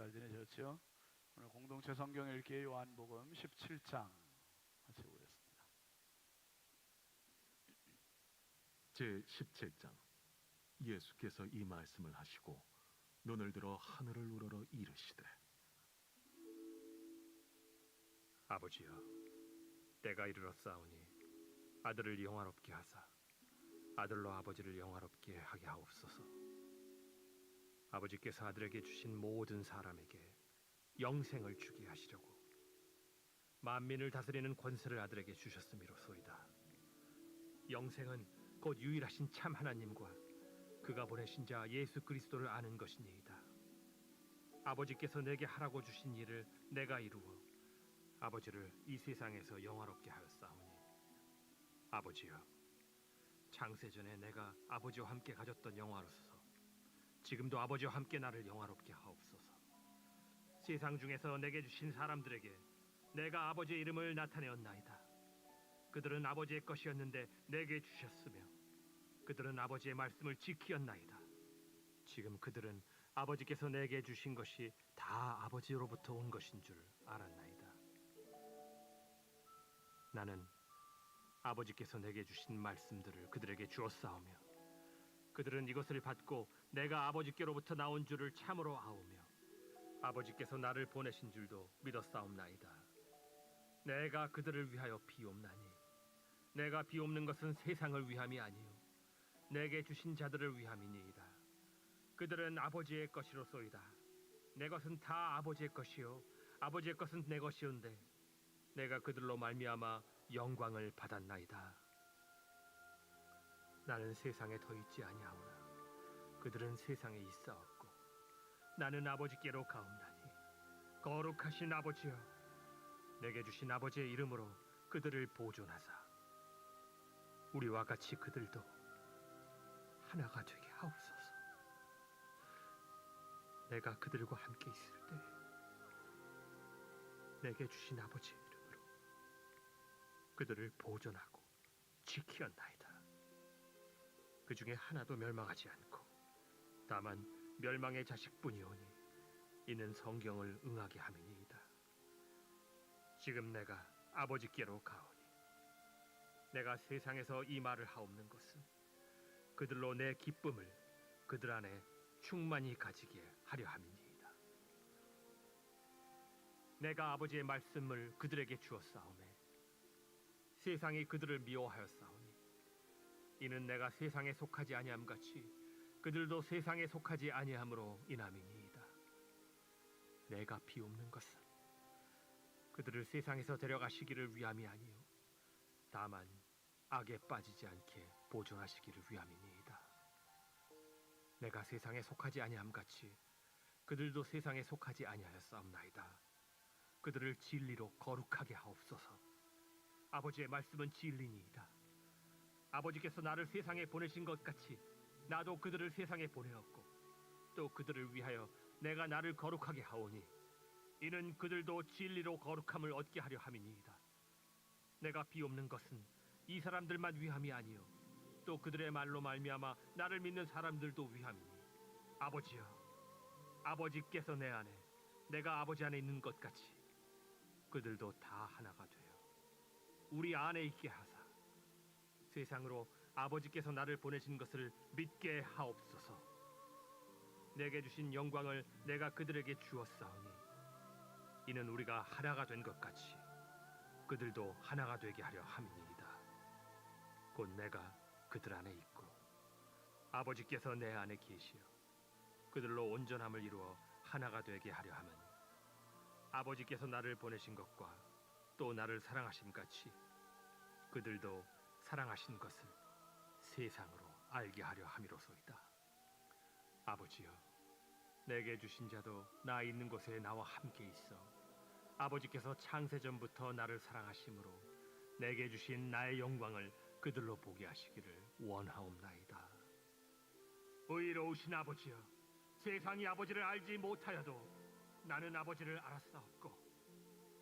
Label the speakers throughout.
Speaker 1: 잘 지내셨죠? 오늘 공동체 성경 읽기 요한복음 17장 같이 보겠습니다.
Speaker 2: 제17장. 예수께서 이 말씀을 하시고 눈을 들어 하늘을 우러러 이르시되,
Speaker 3: 아버지여, 때가 이르렀사오니 아들을 영화롭게 하사 아들로 아버지를 영화롭게 하게 하옵소서. 아버지께서 아들에게 주신 모든 사람에게 영생을 주게 하시려고 만민을 다스리는 권세를 아들에게 주셨음이로소이다. 영생은 곧 유일하신 참 하나님과 그가 보내신 자 예수 그리스도를 아는 것이니이다. 아버지께서 내게 하라고 주신 일을 내가 이루어 아버지를 이 세상에서 영화롭게 하였사오니, 아버지여, 창세전에 내가 아버지와 함께 가졌던 영화로서 지금도 아버지와 함께 나를 영화롭게 하옵소서. 세상 중에서 내게 주신 사람들에게 내가 아버지의 이름을 나타내었나이다. 그들은 아버지의 것이었는데 내게 주셨으며 그들은 아버지의 말씀을 지키었나이다. 지금 그들은 아버지께서 내게 주신 것이 다 아버지로부터 온 것인 줄 알았나이다. 나는 아버지께서 내게 주신 말씀들을 그들에게 주었사오며 그들은 이것을 받고 내가 아버지께로부터 나온 줄을 참으로 아오며 아버지께서 나를 보내신 줄도 믿었사옵나이다. 내가 그들을 위하여 비옵나니 내가 비옵는 것은 세상을 위함이 아니요 내게 주신 자들을 위함이니이다. 그들은 아버지의 것이로소이다. 내 것은 다 아버지의 것이요 아버지의 것은 내 것이온데 내가 그들로 말미암아 영광을 받았나이다. 나는 세상에 더 있지 아니하오나 그들은 세상에 있사옵고 나는 아버지께로 가옵나니, 거룩하신 아버지여, 내게 주신 아버지의 이름으로 그들을 보존하사 우리와 같이 그들도 하나가 되게 하옵소서. 내가 그들과 함께 있을 때 내게 주신 아버지의 이름으로 그들을 보존하고 지키었나이다. 그 중에 하나도 멸망하지 않고 다만 멸망의 자식뿐이오니 이는 성경을 응하게 함이니이다. 지금 내가 아버지께로 가오니 내가 세상에서 이 말을 하옵는 것은 그들로 내 기쁨을 그들 안에 충만히 가지게 하려 함이니이다. 내가 아버지의 말씀을 그들에게 주었사오매 세상이 그들을 미워하였사오니 이는 내가 세상에 속하지 아니함 같이 그들도 세상에 속하지 아니함으로 인함이니이다. 내가 비옵는 것은 그들을 세상에서 데려가시기를 위함이 아니요 다만 악에 빠지지 않게 보존하시기를 위함이니이다. 내가 세상에 속하지 아니함 같이 그들도 세상에 속하지 아니하였사옵나이다. 그들을 진리로 거룩하게 하옵소서. 아버지의 말씀은 진리니이다. 아버지께서 나를 세상에 보내신 것 같이 나도 그들을 세상에 보내었고 또 그들을 위하여 내가 나를 거룩하게 하오니 이는 그들도 진리로 거룩함을 얻게 하려 함이니이다. 내가 비옵는 것은 이 사람들만 위함이 아니요 또 그들의 말로 말미암아 나를 믿는 사람들도 위함이니, 아버지여, 아버지께서 내 안에 내가 아버지 안에 있는 것 같이 그들도 다 하나가 되어 우리 안에 있게 하사 세상으로 아버지께서 나를 보내신 것을 믿게 하옵소서. 내게 주신 영광을 내가 그들에게 주었사오니 이는 우리가 하나가 된 것 같이 그들도 하나가 되게 하려 함이니이다. 곧 내가 그들 안에 있고 아버지께서 내 안에 계시어 그들로 온전함을 이루어 하나가 되게 하려 함은 아버지께서 나를 보내신 것과 또 나를 사랑하심 같이 그들도 사랑하신 것을 세상으로 알게 하려 함이로소이다. 아버지여, 내게 주신 자도 나 있는 곳에 나와 함께 있어 아버지께서 창세전부터 나를 사랑하심으로 내게 주신 나의 영광을 그들로 보게 하시기를 원하옵나이다. 의로우신 아버지여, 세상이 아버지를 알지 못하여도 나는 아버지를 알았사옵고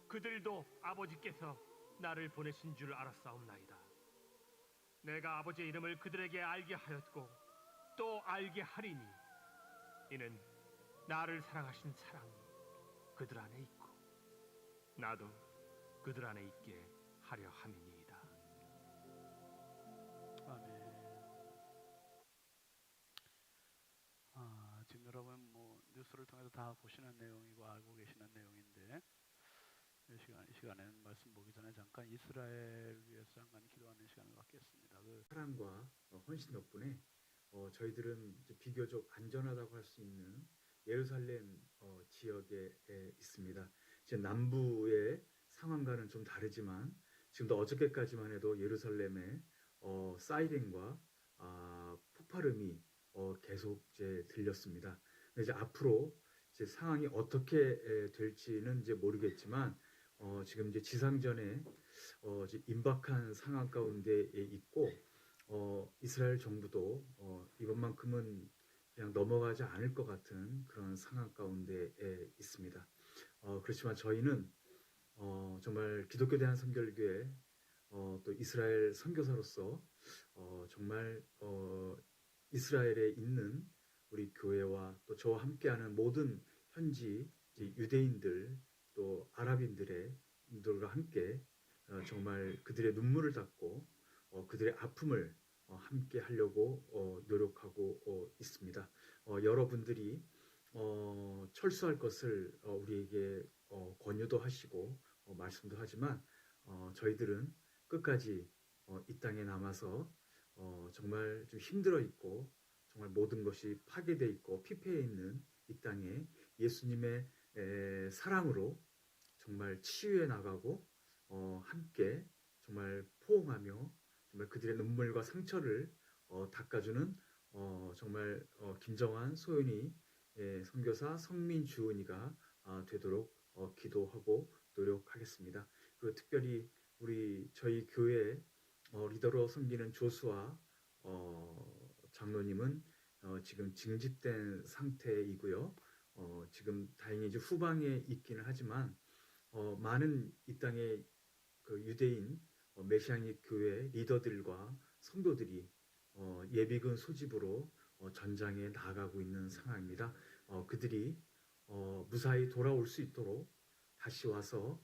Speaker 3: 그들도 아버지께서 나를 보내신 줄 알았사옵나이다. 내가 아버지의 이름을 그들에게 알게 하였고 또 알게 하리니 이는 나를 사랑하신 사랑이 그들 안에 있고 나도 그들 안에 있게 하려 함이니이다.
Speaker 1: 아멘. 지금 여러분 뭐 뉴스를 통해서 다 보시는 내용이고 알고 계시는 내용인데 이 시간에는 말씀 보기 전에 잠깐 이스라엘 위해서 잠깐 기도하는 시간을 갖겠습니다.
Speaker 4: 사랑과 헌신 덕분에 저희들은 이제 비교적 안전하다고 할 수 있는 예루살렘 지역에 있습니다. 이제 남부의 상황과는 좀 다르지만 지금도 어저께까지만 해도 예루살렘에 사이렌과 폭발음이 계속 이제 들렸습니다. 근데 이제 앞으로 이제 상황이 어떻게 될지는 이제 모르겠지만 지금 이제 지상전에 이제 임박한 상황 가운데에 있고 이스라엘 정부도 이번만큼은 그냥 넘어가지 않을 것 같은 그런 상황 가운데에 있습니다. 그렇지만 저희는 정말 기독교 대한선결교회 또 이스라엘 선교사로서 정말 이스라엘에 있는 우리 교회와 또 저와 함께하는 모든 현지 이제 유대인들 또 아랍인들과 함께 정말 그들의 눈물을 닦고 그들의 아픔을 함께 하려고 노력하고 있습니다. 여러분들이 철수할 것을 우리에게 권유도 하시고 말씀도 하지만 저희들은 끝까지 이 땅에 남아서 정말 좀 힘들어 있고 정말 모든 것이 파괴되어 있고 피폐해 있는 이 땅에 예수님의 사랑으로 정말 치유해 나가고 함께 정말 포옹하며 정말 그들의 눈물과 상처를 닦아주는 정말 김정환 소연이 선교사 성민 주은이가 되도록 기도하고 노력하겠습니다. 그리고 특별히 저희 교회 리더로 섬기는 조수아 장로님은 지금 징집된 상태이고요. 지금 다행히 이제 후방에 있기는 하지만 많은 이 땅의 그 유대인 메시아닉 교회 리더들과 성도들이 예비군 소집으로 전장에 나가고 있는 상황입니다. 그들이 무사히 돌아올 수 있도록 다시 와서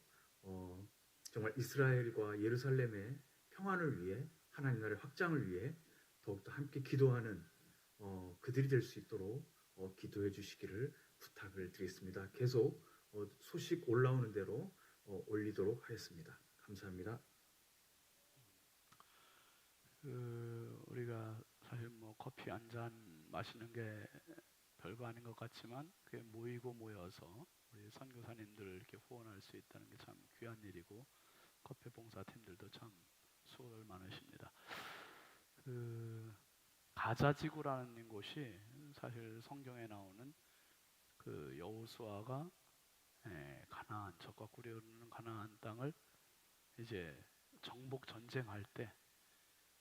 Speaker 4: 정말 이스라엘과 예루살렘의 평안을 위해 하나님 나라의 확장을 위해 더욱더 함께 기도하는 그들이 될 수 있도록 기도해 주시기를 부탁을 드리겠습니다. 계속 소식 올라오는 대로 올리도록 하겠습니다. 감사합니다.
Speaker 1: 우리가 사실 뭐 커피 한 잔 마시는 게 별거 아닌 것 같지만 그게 모여서 우리 선교사님들 이렇게 후원할 수 있다는 게 참 귀한 일이고 커피 봉사팀들도 참 수고들 많으십니다. 가자 지구라는 곳이 사실 성경에 나오는 그 여호수아가 가나안 적과 꿀이 흐르는 가나안 땅을 이제 정복 전쟁할 때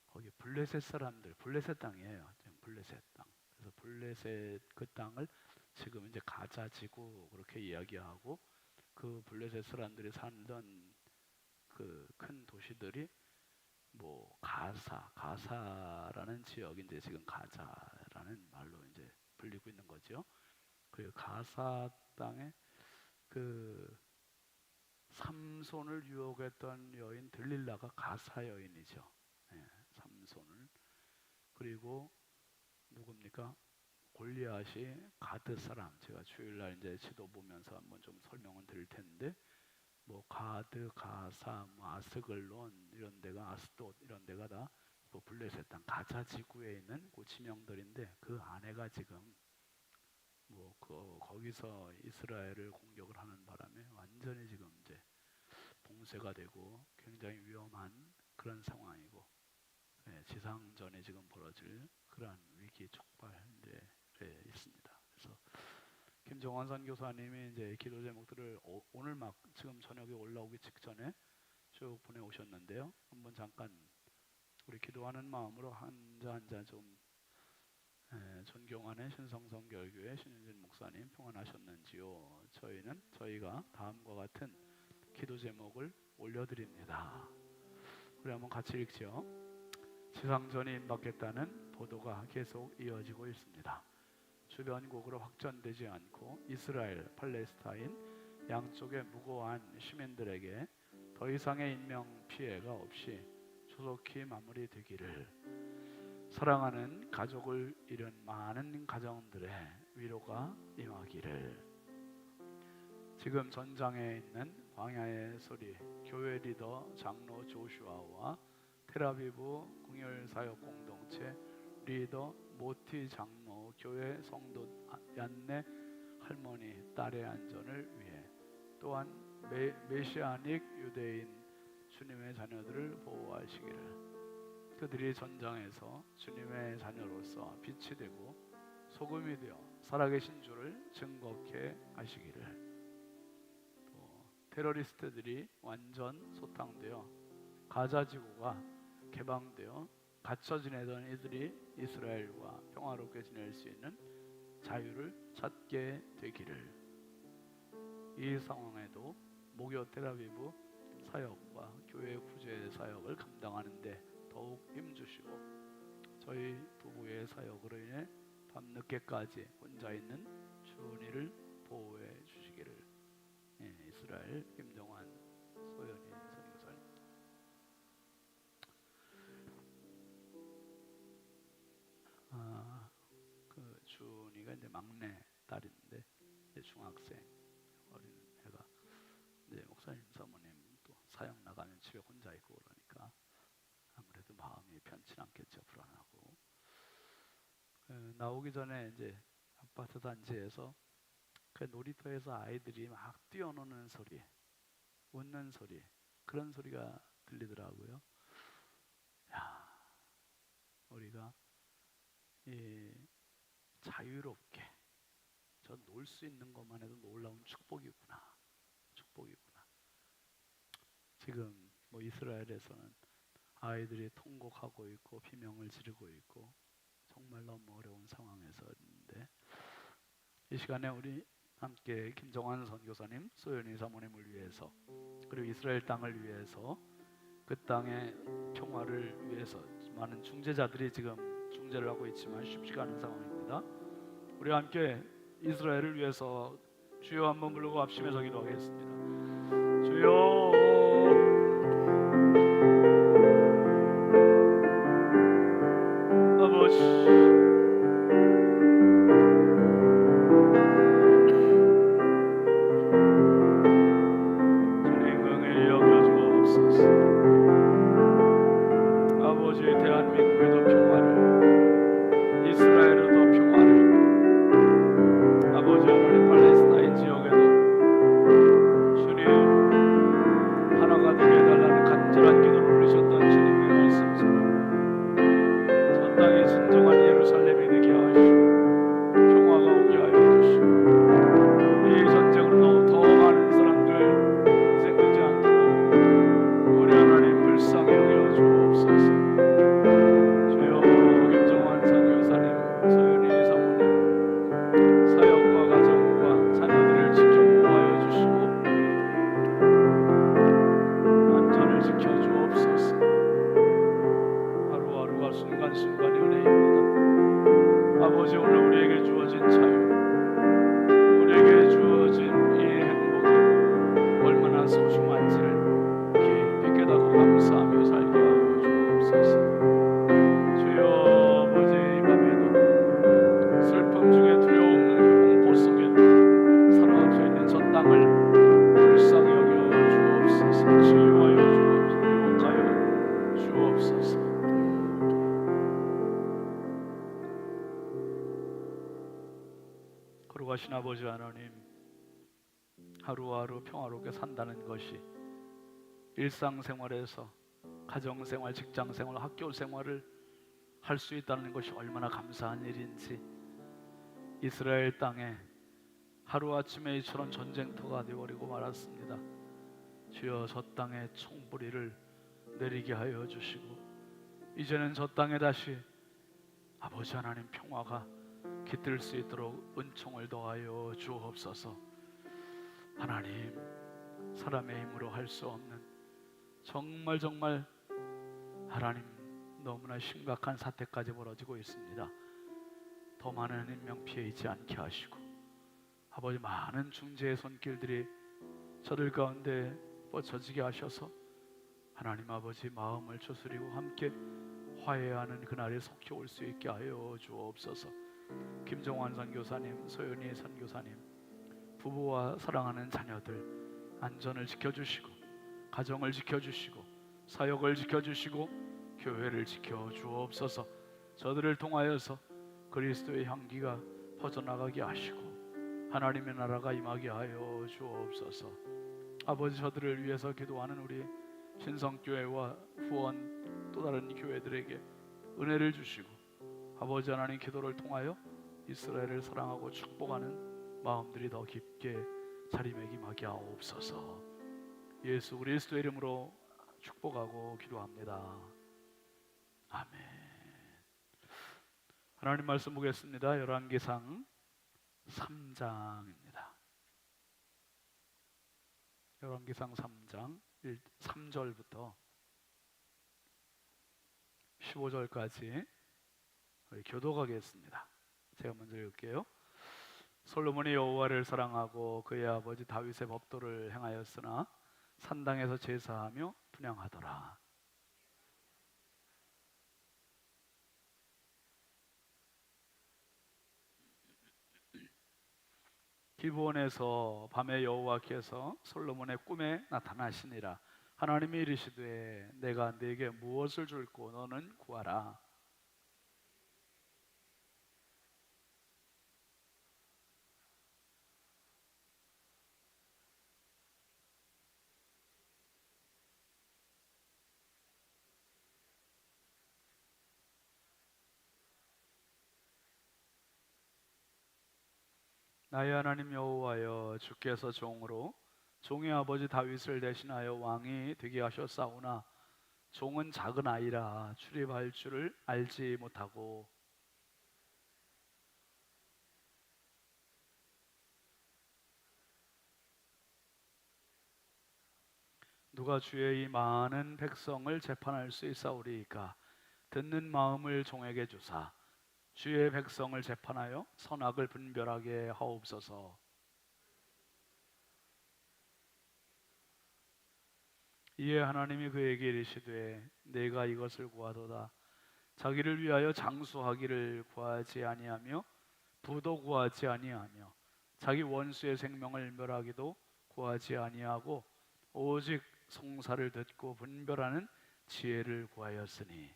Speaker 1: 거기 블레셋 사람들 블레셋 땅이에요. 지금 블레셋 땅. 그래서 블레셋 그 땅을 지금 이제 가자 지구 그렇게 이야기하고 그 블레셋 사람들이 살던 그 큰 도시들이 뭐 가사라는 지역이 이제 지금 가자라는 말로 이제 불리고 있는 거죠. 그 가사 땅에 그 삼손을 유혹했던 여인 들릴라가 가사 여인이죠. 삼손을. 그리고 누굽니까? 골리앗이 가드 사람. 제가 주일날 이제 지도 보면서 한번 좀 설명을 드릴 텐데 뭐 가드, 가사, 뭐 아스글론 이런 데가 아스돗 이런 데가 다 그 블레셋 땅 가자 지구에 있는 그 지명들인데 그 안에가 지금 뭐 거기서 이스라엘을 공격을 하는 바람에 완전히 지금 이제 봉쇄가 되고 굉장히 위험한 그런 상황이고 지상전에 지금 벌어질 그러한 위기 촉발에 있습니다. 그래서 김정환 선교사님이 이제 기도 제목들을 오늘 막 지금 저녁에 올라오기 직전에 쭉 보내오셨는데요. 한번 잠깐 우리 기도하는 마음으로 한자 좀 존경하는 신성성결교회 신윤진 목사님 평안하셨는지요? 저희가 다음과 같은 기도 제목을 올려드립니다. 우리 한번 같이 읽죠. 지상전이 임박했다는 보도가 계속 이어지고 있습니다. 주변국으로 확전되지 않고 이스라엘, 팔레스타인, 양쪽에 무고한 시민들에게 더 이상의 인명 피해가 없이 조속히 마무리되기를, 사랑하는 가족을 잃은 많은 가정들의 위로가 임하기를, 지금 전장에 있는 광야의 소리 교회 리더 장로 조슈아와 텔아비브 궁율사역 공동체 리더 모티 장로 교회 성도 얀네 할머니 딸의 안전을 위해, 또한 메시아닉 유대인 주님의 자녀들을 보호하시기를, 그들이 전장에서 주님의 자녀로서 빛이 되고 소금이 되어 살아계신 주를 증거케 하시기를, 또 테러리스트들이 완전 소탕되어 가자 지구가 개방되어 갇혀 지내던 이들이 이스라엘과 평화롭게 지낼 수 있는 자유를 찾게 되기를, 이 상황에도 목요 텔아비브 사역과 교회 구제 사역을 감당하는데 더욱 힘주시고, 저희 부부의 사역으로 인해 밤늦게까지 혼자 있는 준이를 보호해 주시기를. 이스라엘 김정환 소연이 선교사입니다. 그 준이가 이제 막내 딸인데 이제 중학생 어린 애가, 이제 목사님 사모님 또 사역 나가면 집에 혼자 있고 그러니까 아무래도 마음이 편치 않겠죠. 불안하고. 나오기 전에 이제 아파트 단지에서 그 놀이터에서 아이들이 막 뛰어노는 소리, 웃는 소리, 그런 소리가 들리더라고요. 야, 우리가 이 자유롭게 저 놀 수 있는 것만 해도 놀라운 축복이구나. 축복이구나. 지금 뭐 이스라엘에서는 아이들이 통곡하고 있고 비명을 지르고 있고 정말 너무 어려운 상황에서 있는데, 이 시간에 우리 함께 김정환 선교사님, 소연이 사모님을 위해서, 그리고 이스라엘 땅을 위해서, 그 땅의 평화를 위해서 많은 중재자들이 지금 중재를 하고 있지만 쉽지가 않은 상황입니다. 우리 함께 이스라엘을 위해서 주여 한번 부르고 합심해서 기도하겠습니다. 주여, 아버지, 주님 긍휼히 여겨주옵소서. 아버지, 대한민국에도 평화를, 이스라엘에도 평화를, 아버지 하나님 팔레스타인 지역에도 주님 하나가 되게 해달라는 간절한 기도를 올리셨던 주님의 말씀처럼 전 땅에 진정한 예루살렘이 되게 하시고 평화가 오게 하여 주시고, 이 전쟁으로 더 많은 사람들 희생되지 않도록 우리 하나님 불쌍히 여겨 주옵소서. 주여, 김정환 선교사님, 소연이 사모님 사역과 가정과 자녀들을 지켜 보호하여 주시고 안전을 지켜 주옵소서. 하루하루가 순간순간이 은혜입니다. 아버지, 오늘 우리에게 주어진 자유, 우리에게 주어진 이 행복이 얼마나 소중한지를 깊이 깨닫고 감사하며 살게 하여 주옵소서. 주여, 아버지, 이 밤에도 슬픔 중에 두려움 없는 공포 속에 사로잡혀 있는 저 땅을 불쌍히 여겨 주옵소서. 치유하여 주옵소서. 회복하여 주옵소서. 거룩하신 아버지 하나님, 하루하루 평화롭게 산다는 것이 일상생활에서 가정생활, 직장생활, 학교생활을 할 수 있다는 것이 얼마나 감사한 일인지, 이스라엘 땅에 하루아침에 이처럼 전쟁터가 되어버리고 말았습니다. 주여, 저 땅에 총불이를 내리게 하여 주시고 이제는 저 땅에 다시 아버지 하나님 평화가 깃들 수 있도록 은총을 더하여 주옵소서. 하나님, 사람의 힘으로 할 수 없는 정말 하나님 너무나 심각한 사태까지 벌어지고 있습니다. 더 많은 인명 피해 있지 않게 하시고 아버지, 많은 중재의 손길들이 저들 가운데 뻗쳐지게 하셔서 하나님 아버지 마음을 추스리고 함께 화해하는 그날에 속히 올 수 있게 하여 주옵소서. 김정환 선교사님, 소연희 선교사님, 부부와 사랑하는 자녀들 안전을 지켜주시고 가정을 지켜주시고 사역을 지켜주시고 교회를 지켜주옵소서. 저들을 통하여서 그리스도의 향기가 퍼져나가게 하시고 하나님의 나라가 임하게 하여 주옵소서. 아버지, 저들을 위해서 기도하는 우리 신성교회와 후원 또 다른 교회들에게 은혜를 주시고 아버지 하나님, 기도를 통하여 이스라엘을 사랑하고 축복하는 마음들이 더 깊게 자리매김하게 하옵소서. 예수 그리스도의 이름으로 축복하고 기도합니다. 아멘. 하나님 말씀 보겠습니다. 열왕기상 3장입니다. 열왕기상 3장 3절부터 15절까지 우리 교독하겠습니다. 제가 먼저 읽을게요. 솔로몬이 여호와를 사랑하고 그의 아버지 다윗의 법도를 행하였으나 산당에서 제사하며 분향하더라. 기브온에서 밤에 여호와께서 솔로몬의 꿈에 나타나시니라. 하나님이 이르시되 내가 네게 무엇을 줄고 너는 구하라. 나의 하나님 여호와여, 주께서 종으로 종의 아버지 다윗을 대신하여 왕이 되게 하셨사오나 종은 작은 아이라 출입할 줄을 알지 못하고 누가 주의 이 많은 백성을 재판할 수 있사오리이까. 듣는 마음을 종에게 주사 주의 백성을 재판하여 선악을 분별하게 하옵소서. 이에 하나님이 그에게 이르시되 내가 이것을 구하도다. 자기를 위하여 장수하기를 구하지 아니하며 부도 구하지 아니하며 자기 원수의 생명을 멸하기도 구하지 아니하고 오직 송사를 듣고 분별하는 지혜를 구하였으니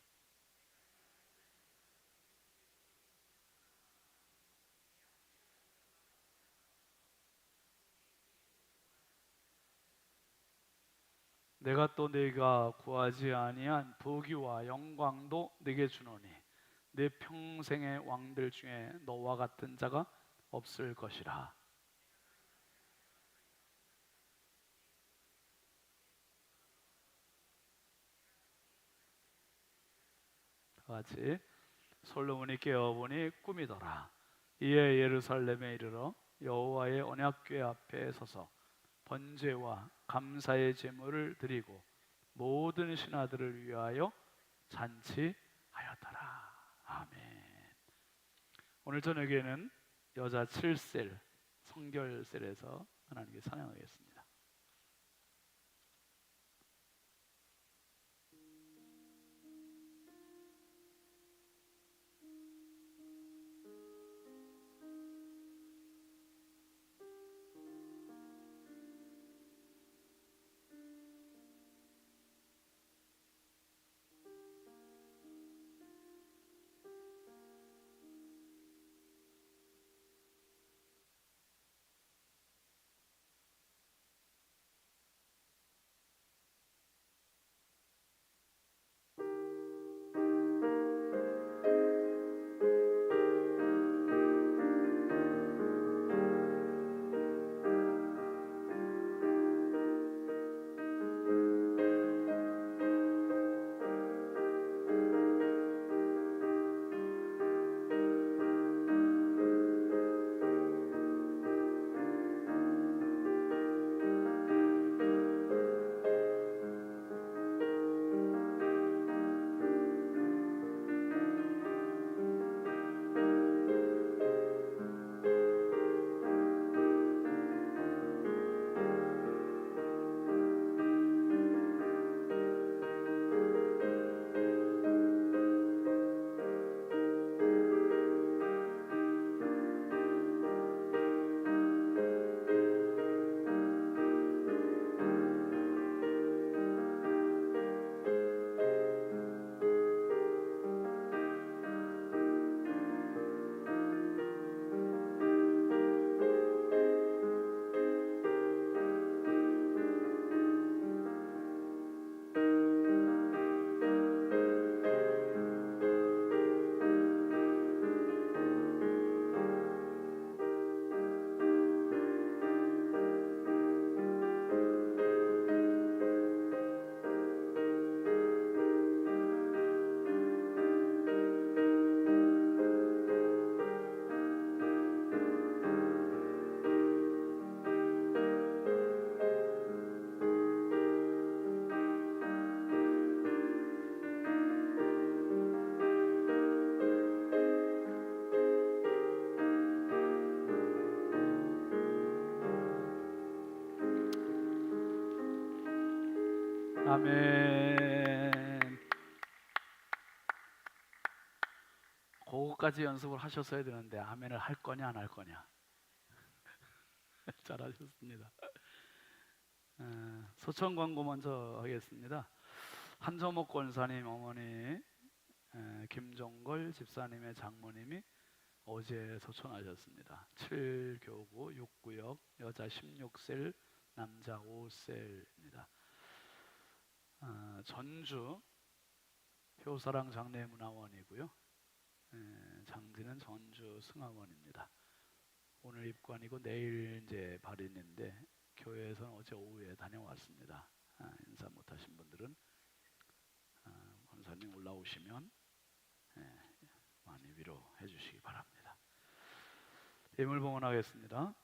Speaker 1: 내가 또 네가 구하지 아니한 부귀와 영광도 네게 주노니 내 평생의 왕들 중에 너와 같은 자가 없을 것이라. 같이 솔로몬이 깨어보니 꿈이더라. 이에 예루살렘에 이르러 여호와의 언약궤 앞에 서서 번제와 감사의 제물을 드리고 모든 신하들을 위하여 잔치하였더라. 아멘. 오늘 저녁에는 여자 7셀 성결셀에서 하나님께 찬양하겠습니다. 아멘. 그거까지 연습을 하셨어야 되는데 아멘을 할 거냐 안 할 거냐. 잘하셨습니다. 소천 광고 먼저 하겠습니다. 한저목 권사님 어머니 김종걸 집사님의 장모님이 어제 소천하셨습니다. 7교구 6구역 여자 16셀 남자 5셀입니다. 전주 효사랑 장례문화원이고요. 장지는 전주 승하원입니다. 오늘 입관이고 내일 이제 발인인데 교회에서는 어제 오후에 다녀왔습니다. 인사 못하신 분들은 권사님 올라오시면 많이 위로해 주시기 바랍니다. 예물 봉헌하겠습니다.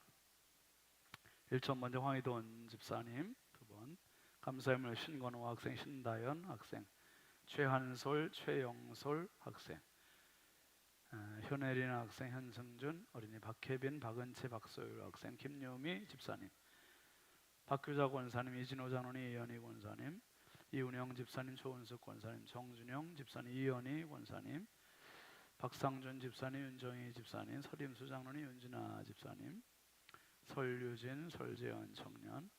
Speaker 1: 1천 먼저 황희돈 집사님, 2번 감사예물 신건호 학생, 신다연 학생, 최한솔, 최영솔 학생, 현혜린 학생, 현승준 어린이, 박혜빈, 박은채, 박소율 학생, 김유미 집사님, 박규자 권사님, 이진호 장로님, 이현희 권사님, 이운영 집사님, 조은숙 권사님, 정준영 집사님, 이현희 권사님, 박상준 집사님, 윤정희 집사님, 서림수 장로님, 윤진아 집사님, 설유진, 설재현 청년,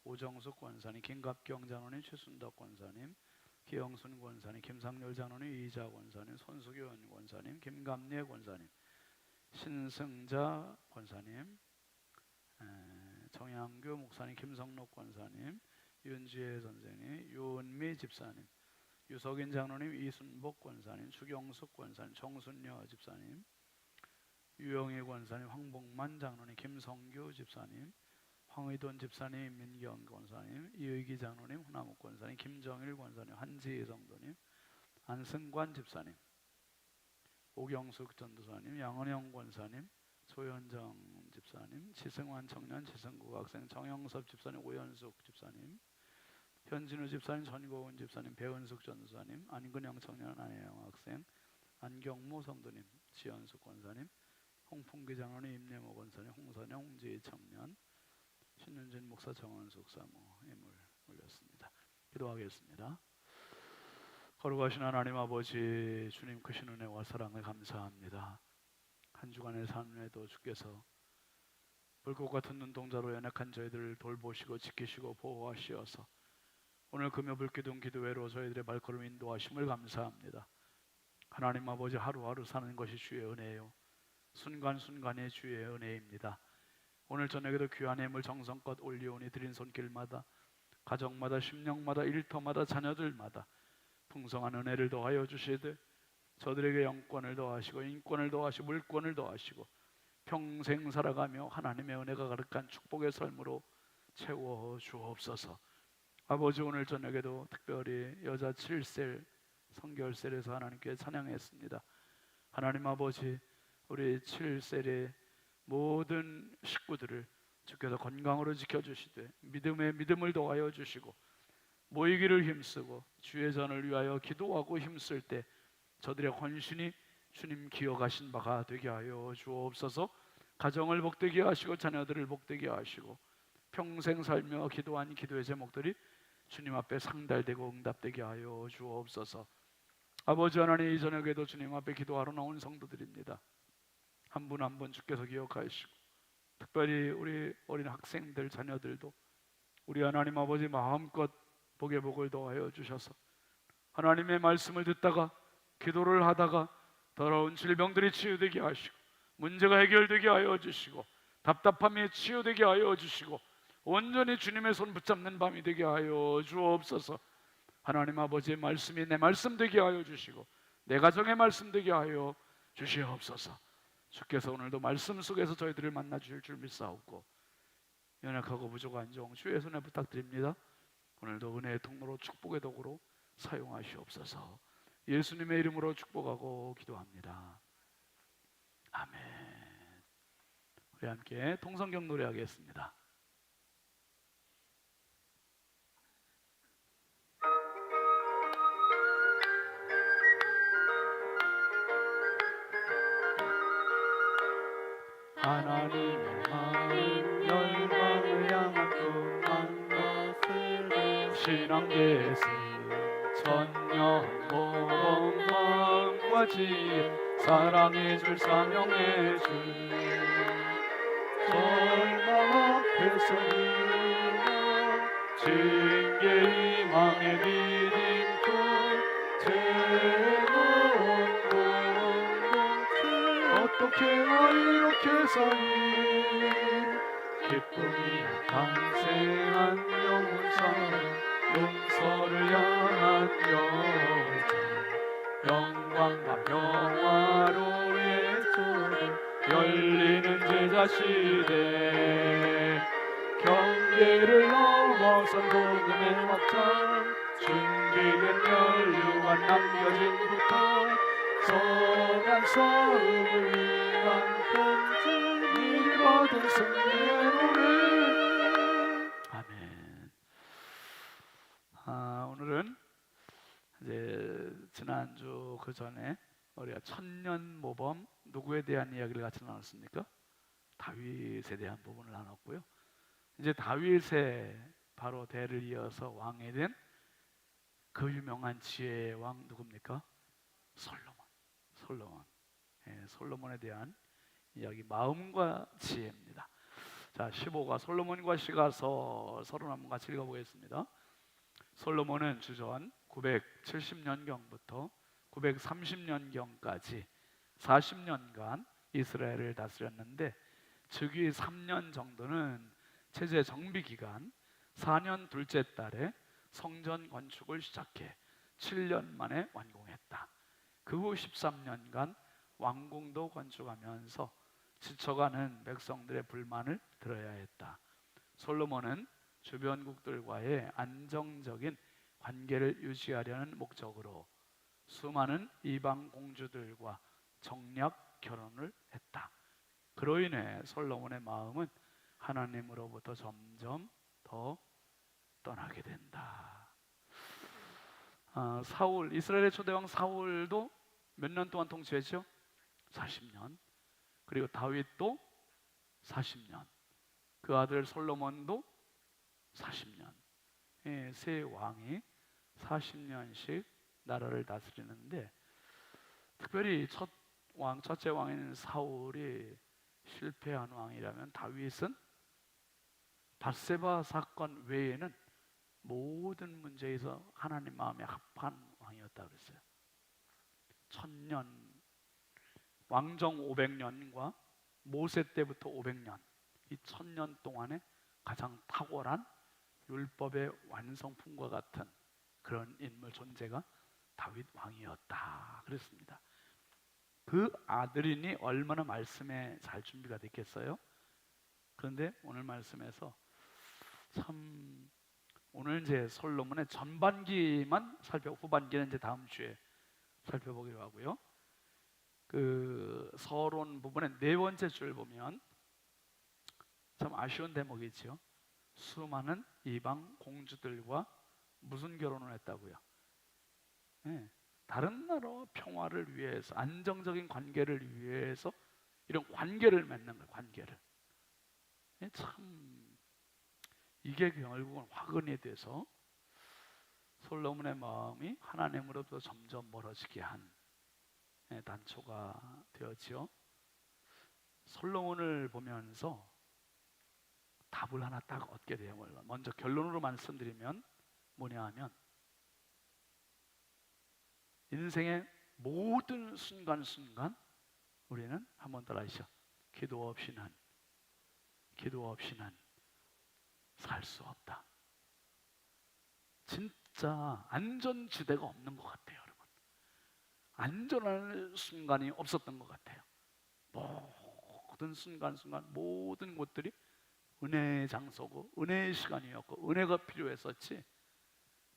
Speaker 1: 오정숙 권사님, 김갑경 장로님, 최순덕 권사님, 기영순 권사님, 김상렬 장로님, 이자 권사님, 손수교원 권사님, 김감례 권사님, 신승자 권사님, 정양교 목사님, 김성록 권사님, 윤지혜 선생님, 유은미 집사님, 유석인 장로님, 이순복 권사님, 주경숙 권사님, 정순여 집사님, 유영희 권사님, 황복만 장로님, 김성규 집사님, 황의돈 집사님, 민경 권사님, 이의기 장로님, 후나무 권사님, 김정일 권사님, 한지희 성도님, 안승관 집사님, 오경숙 전도사님, 양은영 권사님, 소현정 집사님, 지승환 청년, 지승국 학생, 정영섭 집사님, 오현숙 집사님, 현진우 집사님, 전고은 집사님, 배은숙 전도사님, 안근영 청년, 안혜영 학생, 안경무 성도님, 지연숙 권사님, 홍풍기 장로님, 임내모 권사님, 홍선영, 홍지희 청년, 신윤진 목사, 정원숙 사모 예물 올렸습니다. 기도하겠습니다. 거룩하신 하나님 아버지, 주님 크신 은혜와 사랑을 감사합니다. 한 주간의 삶에도 주께서 불꽃 같은 눈동자로 연약한 저희들을 돌보시고 지키시고 보호하시어서 오늘 금요 불기둥 기도회로 저희들의 발걸음 인도하심을 감사합니다. 하나님 아버지, 하루하루 사는 것이 주의 은혜요, 순간순간의 주의 은혜입니다. 오늘 저녁에도 귀한 예물 정성껏 올리오니 드린 손길마다, 가정마다, 심령마다, 일터마다, 자녀들마다 풍성한 은혜를 더하여 주시되 저들에게 영권을 더하시고 인권을 더하시고 물권을 더하시고 평생 살아가며 하나님의 은혜가 가득한 축복의 삶으로 채워 주옵소서. 아버지, 오늘 저녁에도 특별히 여자 7셀 성결셀에서 하나님께 찬양했습니다. 하나님 아버지, 우리 7셀의 모든 식구들을 주께서 건강으로 지켜주시되 믿음에 믿음을 더하여 주시고 모이기를 힘쓰고 주의 전을 위하여 기도하고 힘쓸 때 저들의 헌신이 주님 기억하신 바가 되게 하여 주옵소서. 가정을 복되게 하시고 자녀들을 복되게 하시고 평생 살며 기도한 기도의 제목들이 주님 앞에 상달되고 응답되게 하여 주옵소서. 아버지 하나님, 이 저녁에도 주님 앞에 기도하러 나온 성도들입니다. 한 분 한 분 주께서 기억하시고 특별히 우리 어린 학생들 자녀들도 우리 하나님 아버지 마음껏 복의 복을 더하여 주셔서 하나님의 말씀을 듣다가 기도를 하다가 더러운 질병들이 치유되게 하시고 문제가 해결되게 하여 주시고 답답함이 치유되게 하여 주시고 온전히 주님의 손 붙잡는 밤이 되게 하여 주옵소서. 하나님 아버지의 말씀이 내 말씀 되게 하여 주시고 내 가정의 말씀 되게 하여 주시옵소서. 주께서 오늘도 말씀 속에서 저희들을 만나 주실 줄 믿사옵고 연약하고 부족한 종 주의 손에 부탁드립니다. 오늘도 은혜의 통로로 축복의 도구로 사용하시옵소서. 예수님의 이름으로 축복하고 기도합니다. 아멘. 우리 함께 통성경 노래하겠습니다. 하나님의 마음 열망을 향한 꿈만 것을 신앙계승 천년보험과 지혜 사랑의 줄 사명의 줄 절망 앞에 서리라 징계 희망의 믿음 또 새로운 공동체 어떻게 이렇게 사이 기쁨이 탄생한 영원상 용서를 향한 여정 영광과 평화로의 조를 열리는 제자 시대 경계를 넘어선 복음의 확장 준비된 연류가 남겨진 부탁 선한 싸움을 위한 편지 미리 받은 승리의 노래 아멘. 오늘은 이제 지난주 그 전에 우리가 천년 모범 누구에 대한 이야기를 같이 나눴습니까? 다윗에 대한 부분을 나눴고요. 이제 다윗의 바로 대를 이어서 왕이 된 그 유명한 지혜의 왕 누굽니까? 솔로몬. 솔로몬에 대한 이야기 마음과 지혜입니다. 자, 15가 솔로몬과 시가서 30 같이 읽어보겠습니다. 솔로몬은 주전 970년경부터 930년경까지 40년간 이스라엘을 다스렸는데 즉위 3년 정도는 체제 정비 기간 4년 둘째 달에 성전 건축을 시작해 7년 만에 완공했다. 그 후 13년간 왕궁도 건축하면서 지쳐가는 백성들의 불만을 들어야 했다. 솔로몬은 주변국들과의 안정적인 관계를 유지하려는 목적으로 수많은 이방 공주들과 정략 결혼을 했다. 그로 인해 솔로몬의 마음은 하나님으로부터 점점 더 떠나게 된다. 사울, 이스라엘의 초대왕 사울도 몇 년 동안 통치했죠? 40년. 그리고 다윗도 40년. 그 아들 솔로몬도 40년. 세 왕이 40년씩 나라를 다스리는데 특별히 첫째 왕인 사울이 실패한 왕이라면 다윗은 밧세바 사건 외에는 모든 문제에서 하나님 마음에 합한 왕이었다 그랬어요. 1000년 왕정 500년과 모세 때부터 500년 이 1000년 동안에 가장 탁월한 율법의 완성품과 같은 그런 인물 존재가 다윗 왕이었다 그랬습니다. 그 아들이니 얼마나 말씀에 잘 준비가 됐겠어요? 그런데 오늘 말씀에서 참 오늘 이제 솔로몬의 전반기만 후반기는 이제 다음 주에 살펴보기로 하고요. 그 서론 부분의 네 번째 줄 보면 참 아쉬운 대목이지요. 수많은 이방 공주들과 무슨 결혼을 했다고요? 다른 나라와 평화를 위해서 안정적인 관계를 위해서 이런 관계를 맺는 거예요. 관계를. 참 이게 결국은 화근이 돼서 솔로몬의 마음이 하나님으로부터 점점 멀어지게 한 단초가 되었지요. 솔로몬을 보면서 답을 하나 딱 얻게 돼요. 먼저 결론으로 말씀드리면 뭐냐 하면 인생의 모든 순간순간 우리는 한번 따라하시죠. 기도 없이는 살 수 없다. 진짜 안전지대가 없는 것 같아요, 여러분. 안전한 순간이 없었던 것 같아요. 모든 순간순간 모든 곳들이 은혜의 장소고 은혜의 시간이었고 은혜가 필요했었지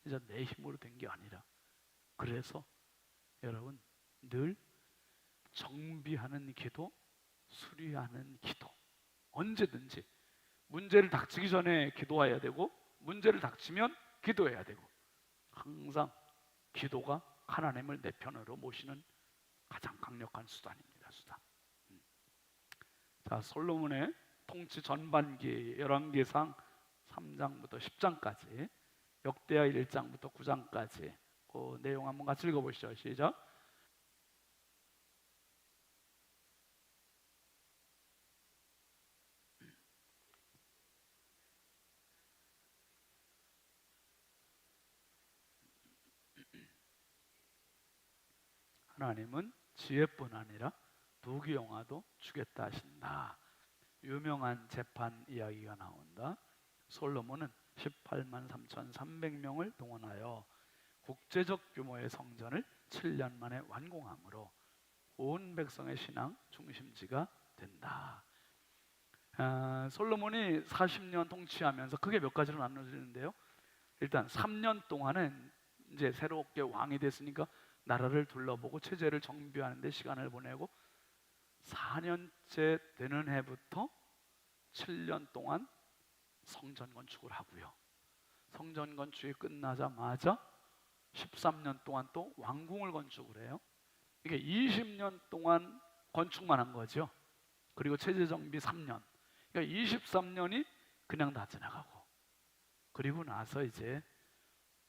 Speaker 1: 진짜 내 힘으로 된 게 아니라 그래서 여러분 늘 정비하는 기도, 수리하는 기도 언제든지 문제를 닥치기 전에 기도해야 되고 문제를 닥치면 기도해야 되고 항상 기도가 하나님을 내 편으로 모시는 가장 강력한 수단입니다. 수단. 자, 솔로몬의 통치 전반기 열왕기상 3장부터 10장까지 역대하 1장부터 9장까지 그 내용 한번 같이 읽어보시죠. 시작. 하나님은 지혜뿐 아니라 부귀영화도 주겠다 하신다. 유명한 재판 이야기가 나온다. 솔로몬은 18만 3,300명을 동원하여 국제적 규모의 성전을 7년 만에 완공함으로 온 백성의 신앙 중심지가 된다. 솔로몬이 40년 통치하면서 크게 몇 가지로 나눠지는데요. 일단 3년 동안은 이제 새롭게 왕이 됐으니까 나라를 둘러보고 체제를 정비하는 데 시간을 보내고 4년째 되는 해부터 7년 동안 성전 건축을 하고요. 성전 건축이 끝나자마자 13년 동안 또 왕궁을 건축을 해요. 이게 20년 동안 건축만 한 거죠. 그리고 체제 정비 3년. 그러니까 23년이 그냥 다 지나가고, 그리고 나서 이제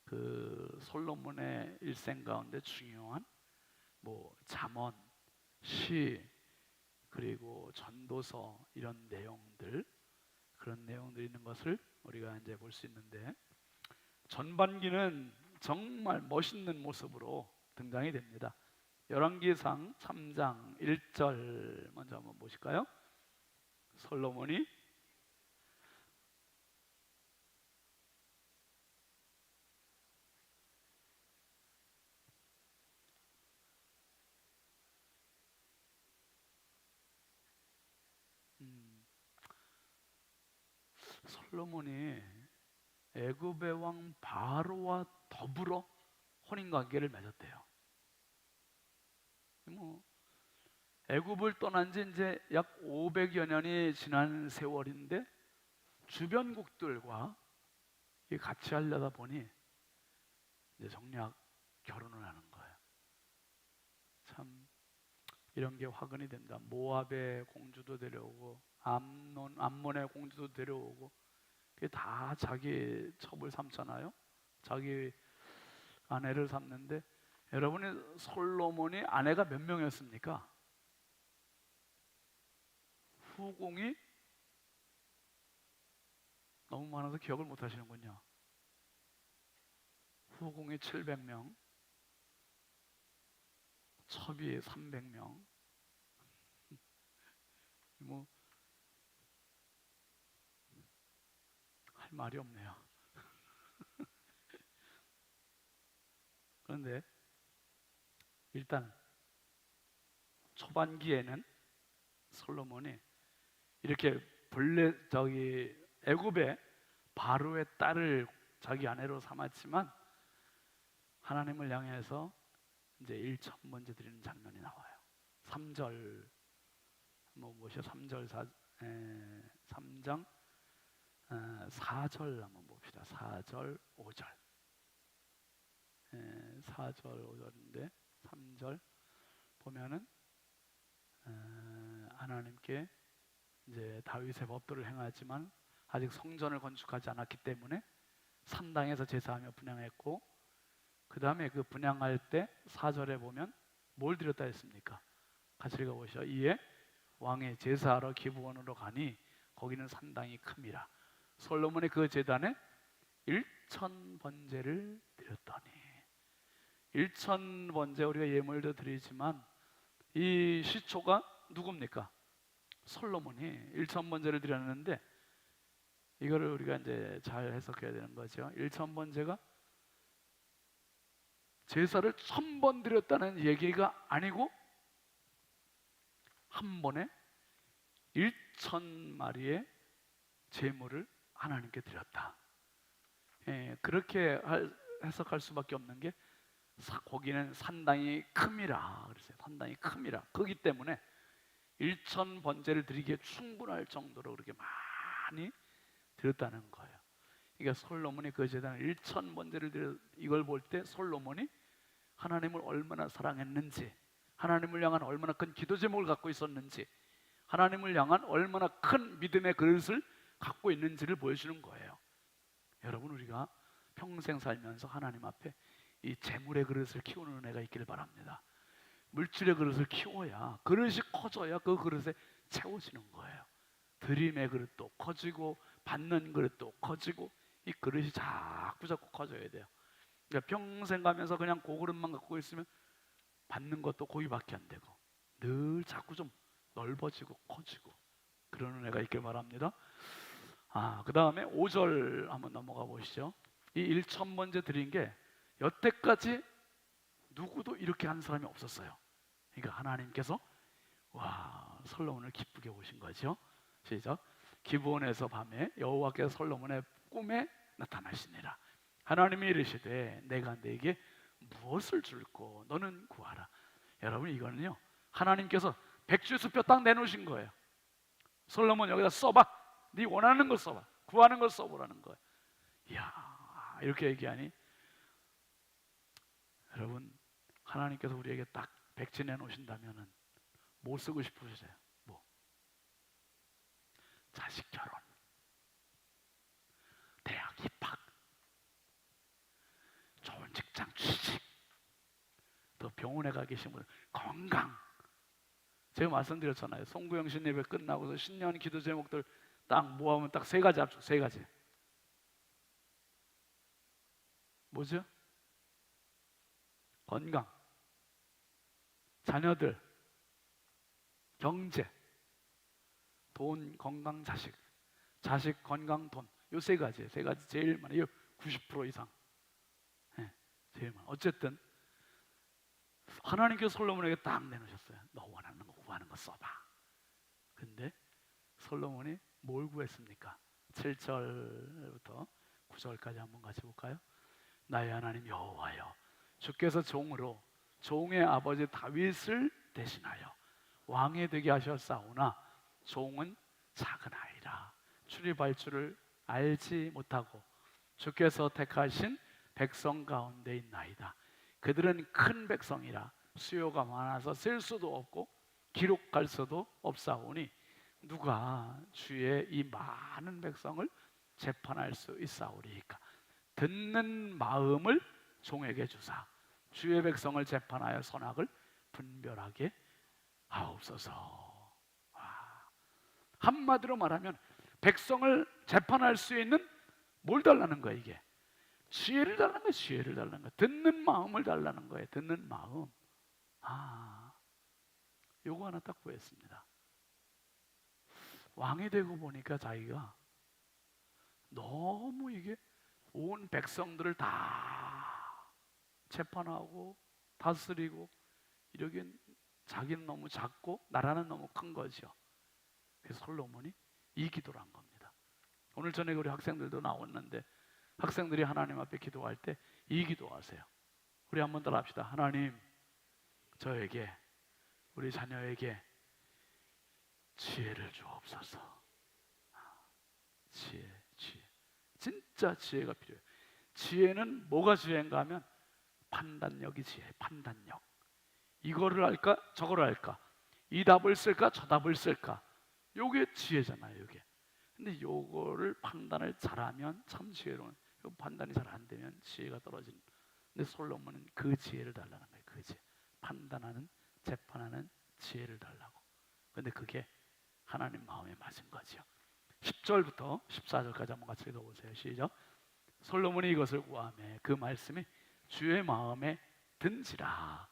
Speaker 1: 그 솔로몬의 일생 가운데 중요한 뭐 잠언, 시, 그리고 전도서 이런 내용들, 그런 내용들이 있는 것을 우리가 이제 볼 수 있는데, 전반기는 정말 멋있는 모습으로 등장이 됩니다. 열왕기상 3장 1절 먼저 한번 보실까요? 솔로몬이 솔로몬이 애굽의 왕 바로와 더불어 혼인 관계를 맺었대요. 뭐 애굽을 떠난 지 이제 약 500여 년이 지난 세월인데 주변국들과 같이 하려다 보니 이제 정략 결혼을 하는 거예요. 참 이런 게 화근이 된다. 모압의 공주도 데려오고 암몬의 공주도 데려오고, 그게 다 자기 첩을 삼잖아요. 자기 아내를 삼는데, 여러분이 솔로몬이 아내가 몇 명이었습니까? 후궁이 너무 많아서 기억을 못 하시는군요. 후궁이 700명, 첩이 300명. 뭐 할 말이 없네요. 그런데 일단 초반기에는 솔로몬이 이렇게 애굽의 바로의 딸을 자기 아내로 삼았지만 하나님을 향해서 이제 일천번제 드리는 장면이 나와요. 3절 한번 보시죠. 3장 4절 한번 봅시다. 4절 5절. 4절 5절인데 3절 보면은 하나님께 이제 다윗의 법도를 행하지만 아직 성전을 건축하지 않았기 때문에 산당에서 제사하며 분향했고, 그 다음에 그 분향할 때 4절에 보면 뭘 드렸다 했습니까? 같이 읽어보시죠. 이에 왕의 제사하러 기브온으로 가니 거기는 산당이 큽니다. 솔로몬이 그 제단에 1,000번제를 드렸더니, 1,000번제 우리가 예물도 드리지만 이 시초가 누굽니까? 솔로몬이 1,000번제를 드렸는데, 이거를 우리가 이제 잘 해석해야 되는 거죠. 1,000번제가 제사를 1,000번 드렸다는 얘기가 아니고 한 번에 1,000마리의 제물을 하나님께 드렸다. 그렇게 해석할 수밖에 없는 게, 거기는 산당이 큼이라 그랬어요. 산당이 큼이라. 그렇기 때문에 1,000번제를 드리기에 충분할 정도로 그렇게 많이 드렸다는 거예요. 그러니까 솔로몬이 그 제단에 1,000번제를 드려, 이걸 볼 때 솔로몬이 하나님을 얼마나 사랑했는지, 하나님을 향한 얼마나 큰 기도 제목을 갖고 있었는지, 하나님을 향한 얼마나 큰 믿음의 그릇을 갖고 있는지를 보여주는 거예요. 여러분, 우리가 평생 살면서 하나님 앞에 이 재물의 그릇을 키우는 은혜가 있기를 바랍니다. 물질의 그릇을 키워야 그릇이 커져야 그 그릇에 채워지는 거예요. 드림의 그릇도 커지고 받는 그릇도 커지고 이 그릇이 자꾸 커져야 돼요. 그러니까 평생 가면서 그냥 그 그릇만 갖고 있으면 받는 것도 고기밖에 안 되고 늘 자꾸 좀 넓어지고 커지고 그런 은혜가 있길 바랍니다. 그 다음에 5절 한번 넘어가 보시죠. 이 1,000번째 드린 게 여태까지 누구도 이렇게 한 사람이 없었어요. 그러니까 하나님께서 솔로몬을 기쁘게 보신 거죠. 시작. 기브온에서 밤에 여호와께서 솔로몬의 꿈에 나타나시니라. 하나님이 이르시되 내가 네게 무엇을 줄고 너는 구하라. 여러분, 이거는요 하나님께서 백주수표 딱 내놓으신 거예요. 솔로몬 여기다 써봐. 네 원하는 걸 써봐. 구하는 걸 써보라는 거예요. 이야, 이렇게 얘기하니 여러분, 하나님께서 우리에게 딱 백지 내놓으신다면은 뭐 쓰고 싶으세요? 뭐? 자식 결혼, 대학 입학, 좋은 직장 취직, 또 병원에 가 계신 분 건강. 제가 말씀드렸잖아요. 송구영 신예배 끝나고서 신년 기도 제목들 딱 모아보면 딱 3가지 합쳐. 3가지. 뭐죠? 건강, 자녀들, 경제, 돈, 건강, 자식. 자식, 건강, 돈. 요 3가지. 3가지 제일 많아요. 90% 이상. 제일 많아. 어쨌든 하나님께서 솔로몬에게 딱 내놓으셨어요. 너 원하는 거 구하는 거 써봐. 근데 솔로몬이 뭘 구했습니까? 7절부터 9절까지 한번 같이 볼까요? 나의 하나님 여호와여, 주께서 종으로 종의 아버지 다윗을 대신하여 왕이 되게 하셨사오나 종은 작은 아이라 출입할 줄을 알지 못하고 주께서 택하신 백성 가운데 있나이다. 그들은 큰 백성이라 수요가 많아서 셀 수도 없고 기록할 수도 없사오니 누가 주의 이 많은 백성을 재판할 수 있사오리이까. 듣는 마음을 종에게 주사 주의 백성을 재판하여 선악을 분별하게 하옵소서. 한마디로 말하면 백성을 재판할 수 있는 뭘 달라는 거야? 이게 지혜를 달라는 거야. 지혜를 달라는 거야. 듣는 마음을 달라는 거예요. 듣는 마음. 요거 하나 딱 구했습니다. 왕이 되고 보니까 자기가 너무 이게 온 백성들을 다 재판하고 다스리고 이러긴 자기는 너무 작고 나라는 너무 큰 거죠. 그래서 솔로몬이 이 기도를 한 겁니다. 오늘 저녁에 우리 학생들도 나왔는데 학생들이 하나님 앞에 기도할 때 이 기도하세요. 우리 한번 따라 합시다. 하나님, 저에게, 우리 자녀에게 지혜를 주옵소서. 지혜. 진짜 지혜가 필요해요. 지혜는 뭐가 지혜인가 하면 판단력이 지혜, 판단력. 이거를 할까? 저거를 할까? 이 답을 쓸까? 저 답을 쓸까? 요게 지혜잖아요, 요게. 근데 요거를 판단을 잘하면 참 지혜로운, 요 판단이 잘 안 되면 지혜가 떨어지는. 근데 솔로몬은 그 지혜를 달라는 거예요. 그 지혜. 판단하는, 재판하는 지혜를 달라고. 근데 그게 하나님 마음에 맞은 거죠. 10절부터 14절까지 한번 같이 읽어보세요. 시작. 솔로몬이 이것을 구하매 그 말씀이 주의 마음에 든지라.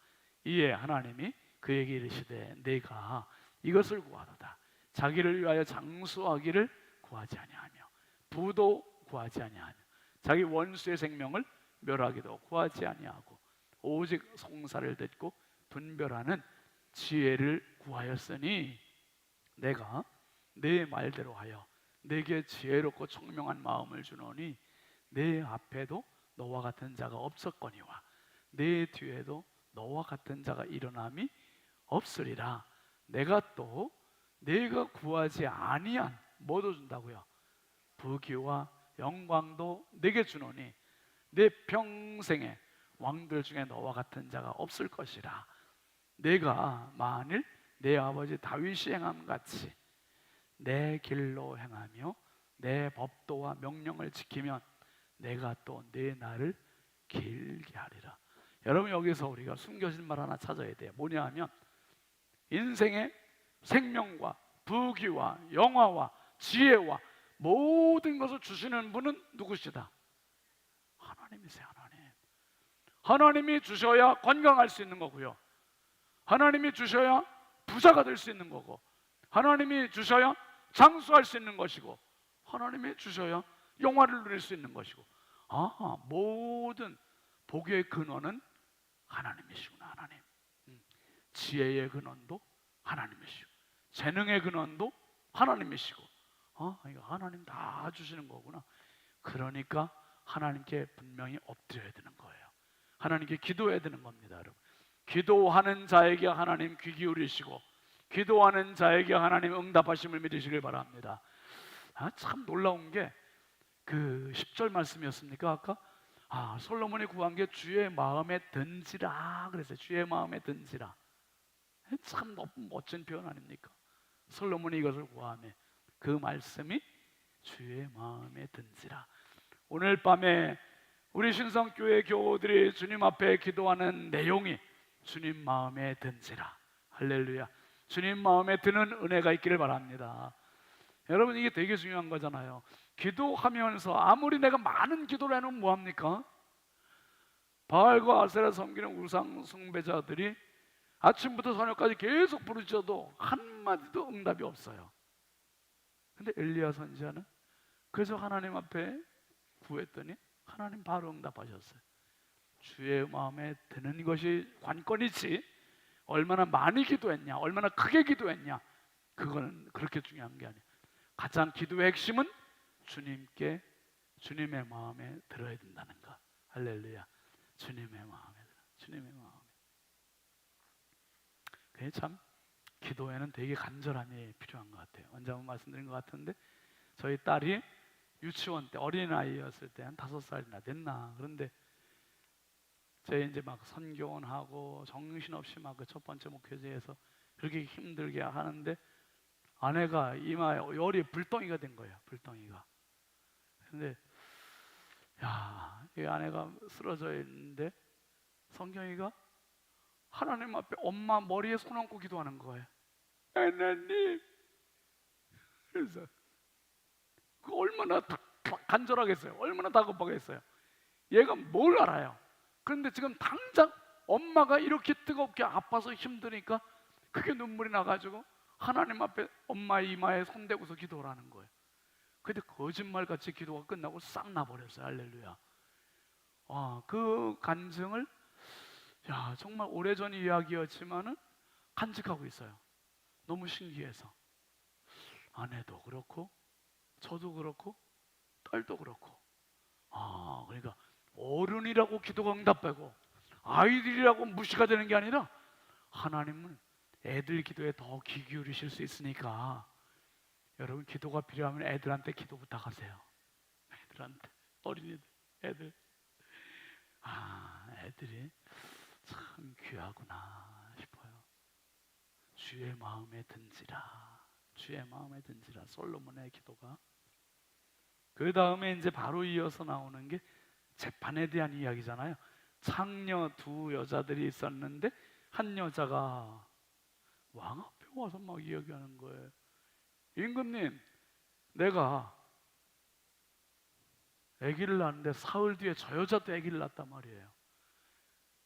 Speaker 1: 이에 하나님이 그에게 이르시되 내가 이것을 구하도다. 자기를 위하여 장수하기를 구하지 아니하며 부도 구하지 아니하며 자기 원수의 생명을 멸하기도 구하지 아니하고 오직 송사를 듣고 분별하는 지혜를 구하였으니 내가 내 말대로 하여 내게 지혜롭고 총명한 마음을 주노니 내 앞에도 너와 같은 자가 없었거니와 내 뒤에도 너와 같은 자가 일어남이 없으리라. 내가 또 내가 구하지 아니한 뭐도 준다고요? 부귀와 영광도 내게 주노니 내 평생에 왕들 중에 너와 같은 자가 없을 것이라. 내가 만일 내 아버지 다윗이 행함 같이 내 길로 행하며 내 법도와 명령을 지키면 내가 또 내 날을 길게 하리라. 여러분, 여기서 우리가 숨겨진 말 하나 찾아야 돼요. 뭐냐 하면 인생의 생명과 부귀와 영화와 지혜와 모든 것을 주시는 분은 누구시다? 하나님이세요. 하나님이 주셔야 건강할 수 있는 거고요, 하나님이 주셔야 부자가 될 수 있는 거고, 하나님이 주셔야 장수할 수 있는 것이고, 하나님이 주셔야 영화를 누릴 수 있는 것이고, 모든 복의 근원은 하나님이시구나. 하나님. 지혜의 근원도 하나님이시고, 재능의 근원도 하나님이시고, 이거 하나님 다 주시는 거구나. 그러니까 하나님께 분명히 엎드려야 되는 거예요. 하나님께 기도해야 되는 겁니다, 여러분. 기도하는 자에게 하나님 귀 기울이시고, 기도하는 자에게 하나님 응답하심을 믿으시길 바랍니다. 참 놀라운 게 그 10절 말씀이었습니까? 아까 솔로몬이 구한 게 주의 마음에 든지라 그랬어요. 주의 마음에 든지라. 참 너무 멋진 표현 아닙니까? 솔로몬이 이것을 구하며 그 말씀이 주의 마음에 든지라. 오늘 밤에 우리 신성교회 교우들이 주님 앞에 기도하는 내용이 주님 마음에 든지라. 할렐루야. 주님 마음에 드는 은혜가 있기를 바랍니다. 여러분, 이게 되게 중요한 거잖아요. 기도하면서 아무리 내가 많은 기도를 해놓으면 뭐합니까? 바알과 아세라 섬기는 우상 숭배자들이 아침부터 저녁까지 계속 부르짖어도 한마디도 응답이 없어요. 근데 엘리야 선지자는 그래서 하나님 앞에 구했더니 하나님 바로 응답하셨어요. 주의 마음에 드는 것이 관건이지 얼마나 많이 기도했냐, 얼마나 크게 기도했냐, 그거는 그렇게 중요한 게 아니에요. 가장 기도의 핵심은 주님께, 주님의 마음에 들어야 된다는 거. 할렐루야. 주님의 마음에 들어. 주님의 마음에. 그게 참 기도에는 되게 간절함이 필요한 것 같아요. 언제 한번 말씀드린 것 같은데, 저희 딸이 유치원 때 어린아이였을 때 한 5살이나 됐나, 그런데 제 이제 막 선교원하고 정신없이 막 그 첫 번째 목회제에서 그렇게 힘들게 하는데 아내가 이마에 열이 불덩이가 된 거예요. 불덩이가. 근데 이 아내가 쓰러져 있는데 성경이가 하나님 앞에 엄마 머리에 손 얹고 기도하는 거예요. 하나님. 그래서 그 얼마나 간절하겠어요. 얼마나 다급하겠어요. 얘가 뭘 알아요. 그런데 지금 당장 엄마가 이렇게 뜨겁게 아파서 힘드니까 그게 눈물이 나가지고 하나님 앞에 엄마 이마에 손대고서 기도하라는 거예요. 근데 거짓말같이 기도가 끝나고 싹 나버렸어요. 할렐루야. 그 간증을 정말 오래전 이야기였지만은 간직하고 있어요. 너무 신기해서. 아내도 그렇고 저도 그렇고 딸도 그렇고. 그러니까 어른이라고 기도가 응답되고 아이들이라고 무시가 되는 게 아니라 하나님은 애들 기도에 더 귀 기울이실 수 있으니까 여러분, 기도가 필요하면 애들한테 기도 부탁하세요. 애들한테, 어린이들, 애들. 애들이 참 귀하구나 싶어요. 주의 마음에 든지라. 주의 마음에 든지라. 솔로몬의 기도가. 그 다음에 이제 바로 이어서 나오는 게 재판에 대한 이야기잖아요. 창녀 두 여자들이 있었는데 한 여자가 왕 앞에 와서 막 이야기하는 거예요. 임금님, 내가 아기를 낳았는데 사흘 뒤에 저 여자도 아기를 낳았단 말이에요.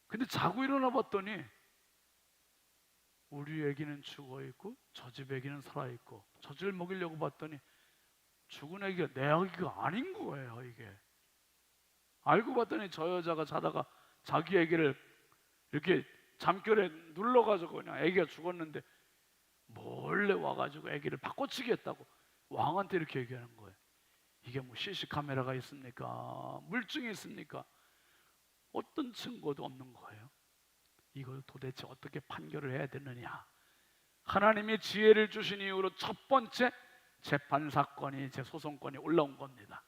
Speaker 1: 근데 자고 일어나 봤더니 우리 아기는 죽어 있고 저 집 아기는 살아 있고, 저 집을 먹이려고 봤더니 죽은 아기가 내 아기가 아닌 거예요. 이게 알고 봤더니 저 여자가 자다가 자기 아기를 이렇게 잠결에 눌러가지고 그냥 아기가 죽었는데 몰래 와가지고 아기를 바꿔치기 했다고 왕한테 이렇게 얘기하는 거예요. 이게 뭐 CC 카메라가 있습니까? 물증이 있습니까? 어떤 증거도 없는 거예요. 이걸 도대체 어떻게 판결을 해야 되느냐? 하나님이 지혜를 주신 이후로 첫 번째 재판 사건이, 제 소송권이 올라온 겁니다.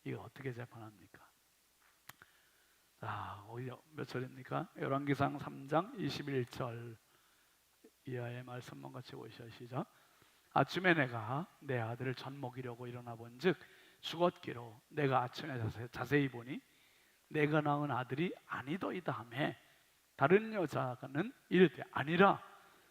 Speaker 1: 이거 어떻게 재판합니까? 오히려 몇 절입니까? 열왕기상 3장 21절 이하의 말씀만 같이 보시죠. 시작. 아침에 내가 내 아들을 젖 먹이려고 일어나 본즉 죽었기로 내가 아침에 자세히 보니 내가 낳은 아들이 아니더이다 하매 다른 여자는 이르되 아니라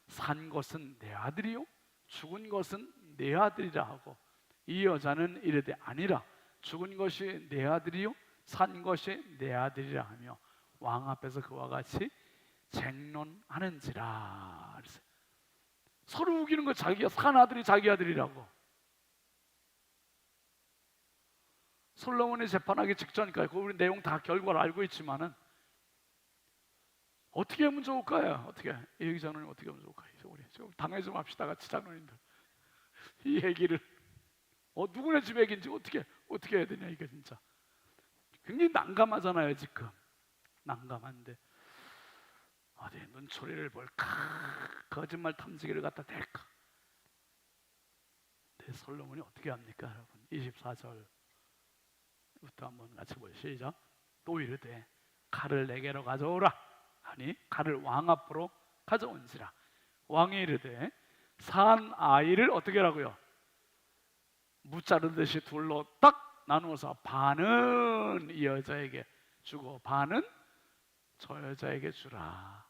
Speaker 1: 산 것은 내 아들이요 죽은 것은 내 아들이라 하고 이 여자는 이르되 아니라 죽은 것이 내 아들이요 산 것이 내 아들이라 하며 왕 앞에서 그와 같이 쟁론하는지라. 서로 우기는 거. 자기가 산 아들이 자기 아들이라고. 솔로몬이 재판하기 직전이니까 우리 내용 다 결과를 알고 있지만은 어떻게 하면 좋을까요? 어떻게 이 장로님 어떻게 하면 좋을까요? 우리 좀 당해 좀 합시다 같이 장로님들. 이 얘기를 누구네 집 얘기인지 어떻게 해야 되냐 이게 진짜 굉장히 난감하잖아요. 지금 난감한데 어디 눈초리를 볼까 거짓말 탐지기를 갖다 댈까. 내 솔로몬이 어떻게 합니까 여러분? 24절부터 한번 같이 보시죠. 시작. 또 이르되 칼을 내게로 가져오라 하니 칼을 왕 앞으로 가져온지라. 왕이 이르되 산 아이를 어떻게 하라고요? 무자르듯이 둘로 딱 나누어서 반은 이 여자에게 주고 반은 저 여자에게 주라.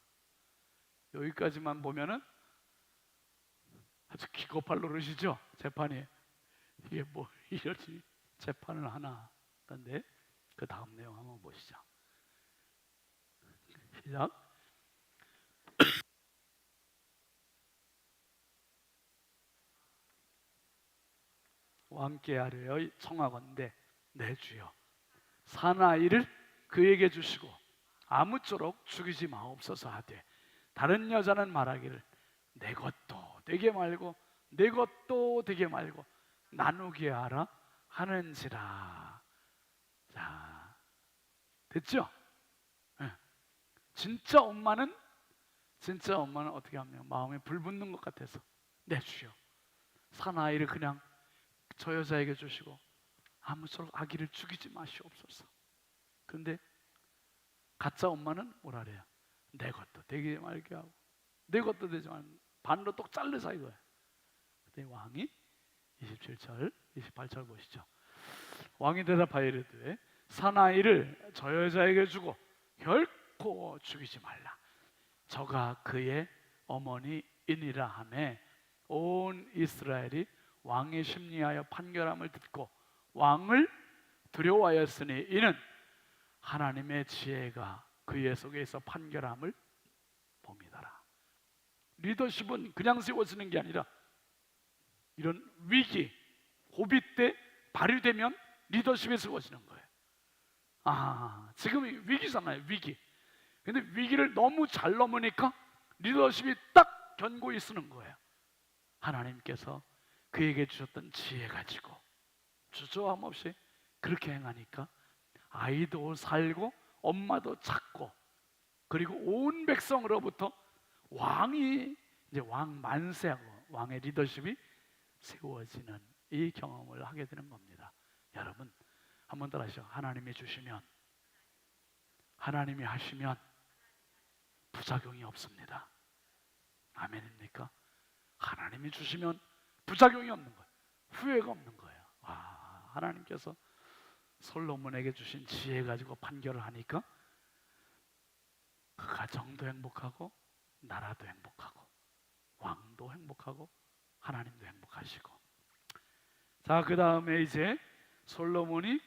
Speaker 1: 여기까지만 보면은 아주 기겁할 노릇이죠. 재판이 이게 뭐 이런 재판을 하나. 그런데 그 다음 내용 한번 보시죠. 시작. 왕께 하려 청하건대 내 주여 사나이를 그에게 주시고 아무쪼록 죽이지 마옵소서 하되 다른 여자는 말하기를 내 것도 되게 말고 내 것도 되게 말고 나누게 하라 하는지라. 자, 됐죠? 네. 진짜 엄마는 어떻게 하면 마음에 불 붙는 것 같아서 내 주여 사나이를 그냥 저 여자에게 주시고 아무쪼록 아기를 죽이지 마시옵소서. 그런데 가짜 엄마는 뭐라 그래요? 내 것도 되게 말게 하고 내 것도 되지 말고 반으로 똑 잘라서 이거예요. 그때 왕이 27절 28절 보시죠. 왕이 대답하여 이르되 사나이를 저 여자에게 주고 결코 죽이지 말라. 저가 그의 어머니이니라 하매 온 이스라엘이 왕의 심리하여 판결함을 듣고 왕을 두려워하였으니 이는 하나님의 지혜가 그의 속에서 판결함을 봅니다라. 리더십은 그냥 세워지는 게 아니라 이런 위기, 고비 때 발휘되면 리더십이 세워지는 거예요. 지금 위기잖아요. 위기. 근데 위기를 너무 잘 넘으니까 리더십이 딱 견고히 쓰는 거예요. 하나님께서 그에게 주셨던 지혜 가지고 주저함 없이 그렇게 행하니까 아이도 살고 엄마도 찾고 그리고 온 백성으로부터 왕이 이제 왕 만세하고 왕의 리더십이 세워지는 이 경험을 하게 되는 겁니다. 여러분 한번 따라 하시죠. 하나님이 주시면 하나님이 하시면 부작용이 없습니다. 아멘입니까? 하나님이 주시면 부작용이 없는 거예요. 후회가 없는 거예요. 하나님께서 솔로몬에게 주신 지혜 가지고 판결을 하니까 그 가정도 행복하고 나라도 행복하고 왕도 행복하고 하나님도 행복하시고. 자, 그 다음에 이제 솔로몬이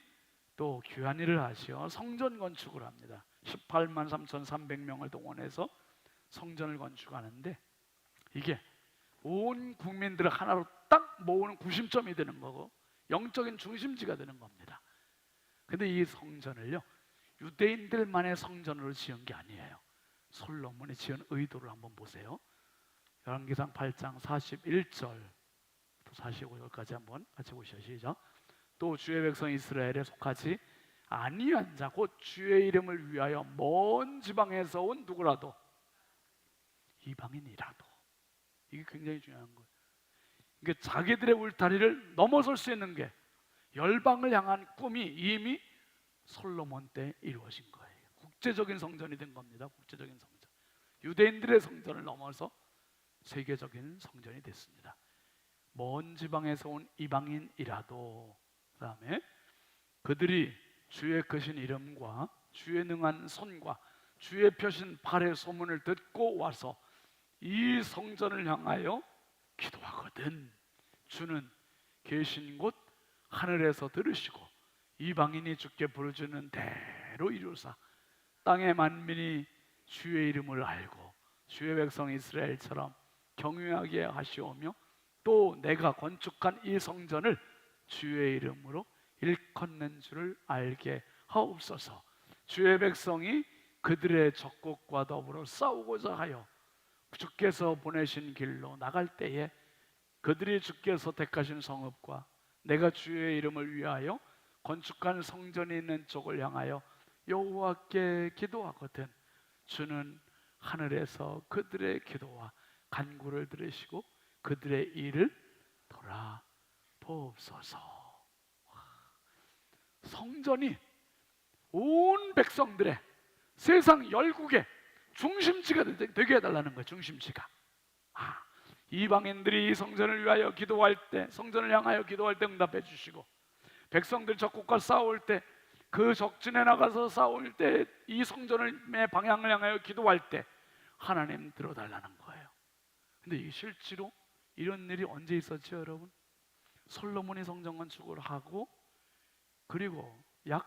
Speaker 1: 또 귀한 일을 하시어 성전 건축을 합니다. 18만 3,300명을 동원해서 성전을 건축하는데 이게 온 국민들을 하나로 딱 모으는 구심점이 되는 거고 영적인 중심지가 되는 겁니다. 근데 이 성전을요 유대인들만의 성전으로 지은 게 아니에요. 솔로몬이 지은 의도를 한번 보세요. 열왕기상 8장 41절 또 45절까지 한번 같이 보시죠. 시작. 또 주의 백성 이스라엘에 속하지 아니한 자 곧 주의 이름을 위하여 먼 지방에서 온 누구라도 이방인이라도 이게 굉장히 중요한 거예요. 그러니까 자기들의 울타리를 넘어설 수 있는 게 열방을 향한 꿈이 이미 솔로몬 때 이루어진 거예요. 국제적인 성전이 된 겁니다. 국제적인 성전. 유대인들의 성전을 넘어서 세계적인 성전이 됐습니다. 먼 지방에서 온 이방인이라도 그다음에 그들이 주의 크신 이름과 주의 능한 손과 주의 펴신 팔의 소문을 듣고 와서 이 성전을 향하여 기도하거든 주는 계신 곳 하늘에서 들으시고 이방인이 주께 부르짖는 대로 이루사 땅의 만민이 주의 이름을 알고 주의 백성 이스라엘처럼 경외하게 하시오며 또 내가 건축한 이 성전을 주의 이름으로 일컫는 줄을 알게 하옵소서. 주의 백성이 그들의 적국과 더불어 싸우고자 하여 주께서 보내신 길로 나갈 때에 그들이 주께서 택하신 성읍과 내가 주의 이름을 위하여 건축한 성전이 있는 쪽을 향하여 여호와께 기도하거든 주는 하늘에서 그들의 기도와 간구를 들으시고 그들의 일을 돌아보옵소서. 성전이 온 백성들의 세상 열국의 중심지가 되게 해달라는 거예요. 중심지가. 이방인들이 이 성전을 위하여 기도할 때, 성전을 향하여 기도할 때 응답해 주시고 백성들 적국과 싸울 때, 그 적진에 나가서 싸울 때 이 성전의 방향을 향하여 기도할 때 하나님 들어달라는 거예요. 근데 이 실제로 이런 일이 언제 있었죠, 여러분? 솔로몬이 성전 건축을 하고 그리고 약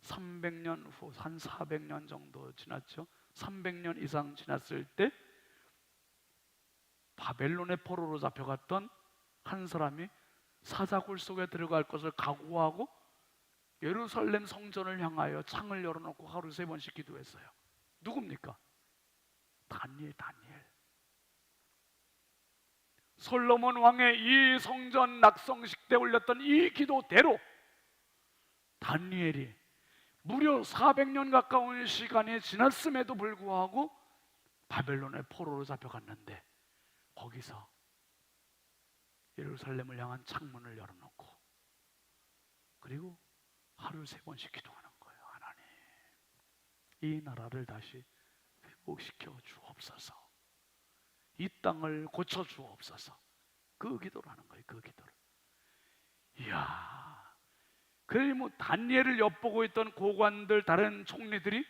Speaker 1: 300년 후, 한 400년 정도 지났죠. 300년 이상 지났을 때 바벨론의 포로로 잡혀갔던 한 사람이 사자굴 속에 들어갈 것을 각오하고 예루살렘 성전을 향하여 창을 열어놓고 하루 3번씩 기도했어요. 누굽니까? 다니엘. 솔로몬 왕의 이 성전 낙성식 때 올렸던 이 기도대로 다니엘이 무려 400년 가까운 시간이 지났음에도 불구하고 바벨론의 포로로 잡혀갔는데 거기서 예루살렘을 향한 창문을 열어놓고 그리고 하루 3번씩 기도하는 거예요. 하나님, 이 나라를 다시 회복시켜 주옵소서. 이 땅을 고쳐 주옵소서. 그 기도를 하는 거예요. 그 기도를. 이야, 그래 뭐 다니엘을 엿보고 있던 고관들, 다른 총리들이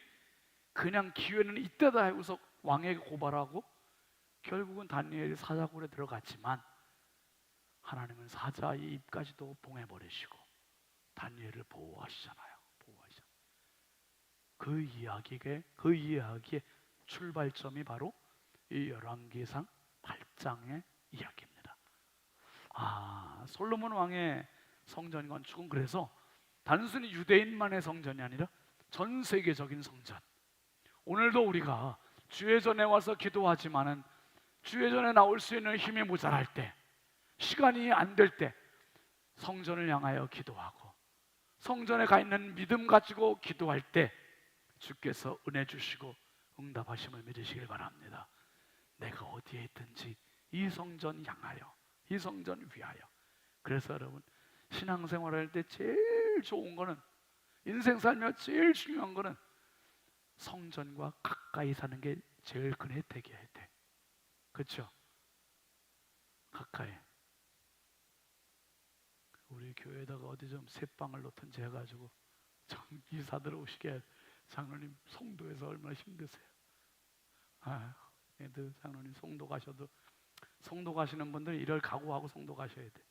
Speaker 1: 그냥 기회는 이때다 하고서 왕에게 고발하고 결국은 다니엘이 사자굴에 들어갔지만 하나님은 사자의 입까지도 봉해버리시고 다니엘을 보호하시잖아요. 그 이야기의 출발점이 바로 이 열왕기상 8장의 이야기입니다. 솔로몬 왕의 성전 건축은 그래서 단순히 유대인만의 성전이 아니라 전 세계적인 성전. 오늘도 우리가 주의 전에 와서 기도하지만은 주의 전에 나올 수 있는 힘이 모자랄 때, 시간이 안 될 때 성전을 향하여 기도하고 성전에 가 있는 믿음 가지고 기도할 때 주께서 은혜 주시고 응답하심을 믿으시길 바랍니다. 내가 어디에 있든지 이 성전 향하여, 이 성전 위하여. 그래서 여러분, 신앙생활할 때 제일 좋은 거는, 인생 살며 제일 중요한 거는 성전과 가까이 사는 게 제일 큰 혜택이야. 혜택. 그렇죠? 가까이. 우리 교회에다가 어디 좀 새방을 놓든지 해가지고 이사들 오시게, 장로님 송도에서 얼마나 힘드세요. 애들 장로님 송도 가셔도, 송도 가시는 분들 이럴 각오하고 송도 가셔야 돼.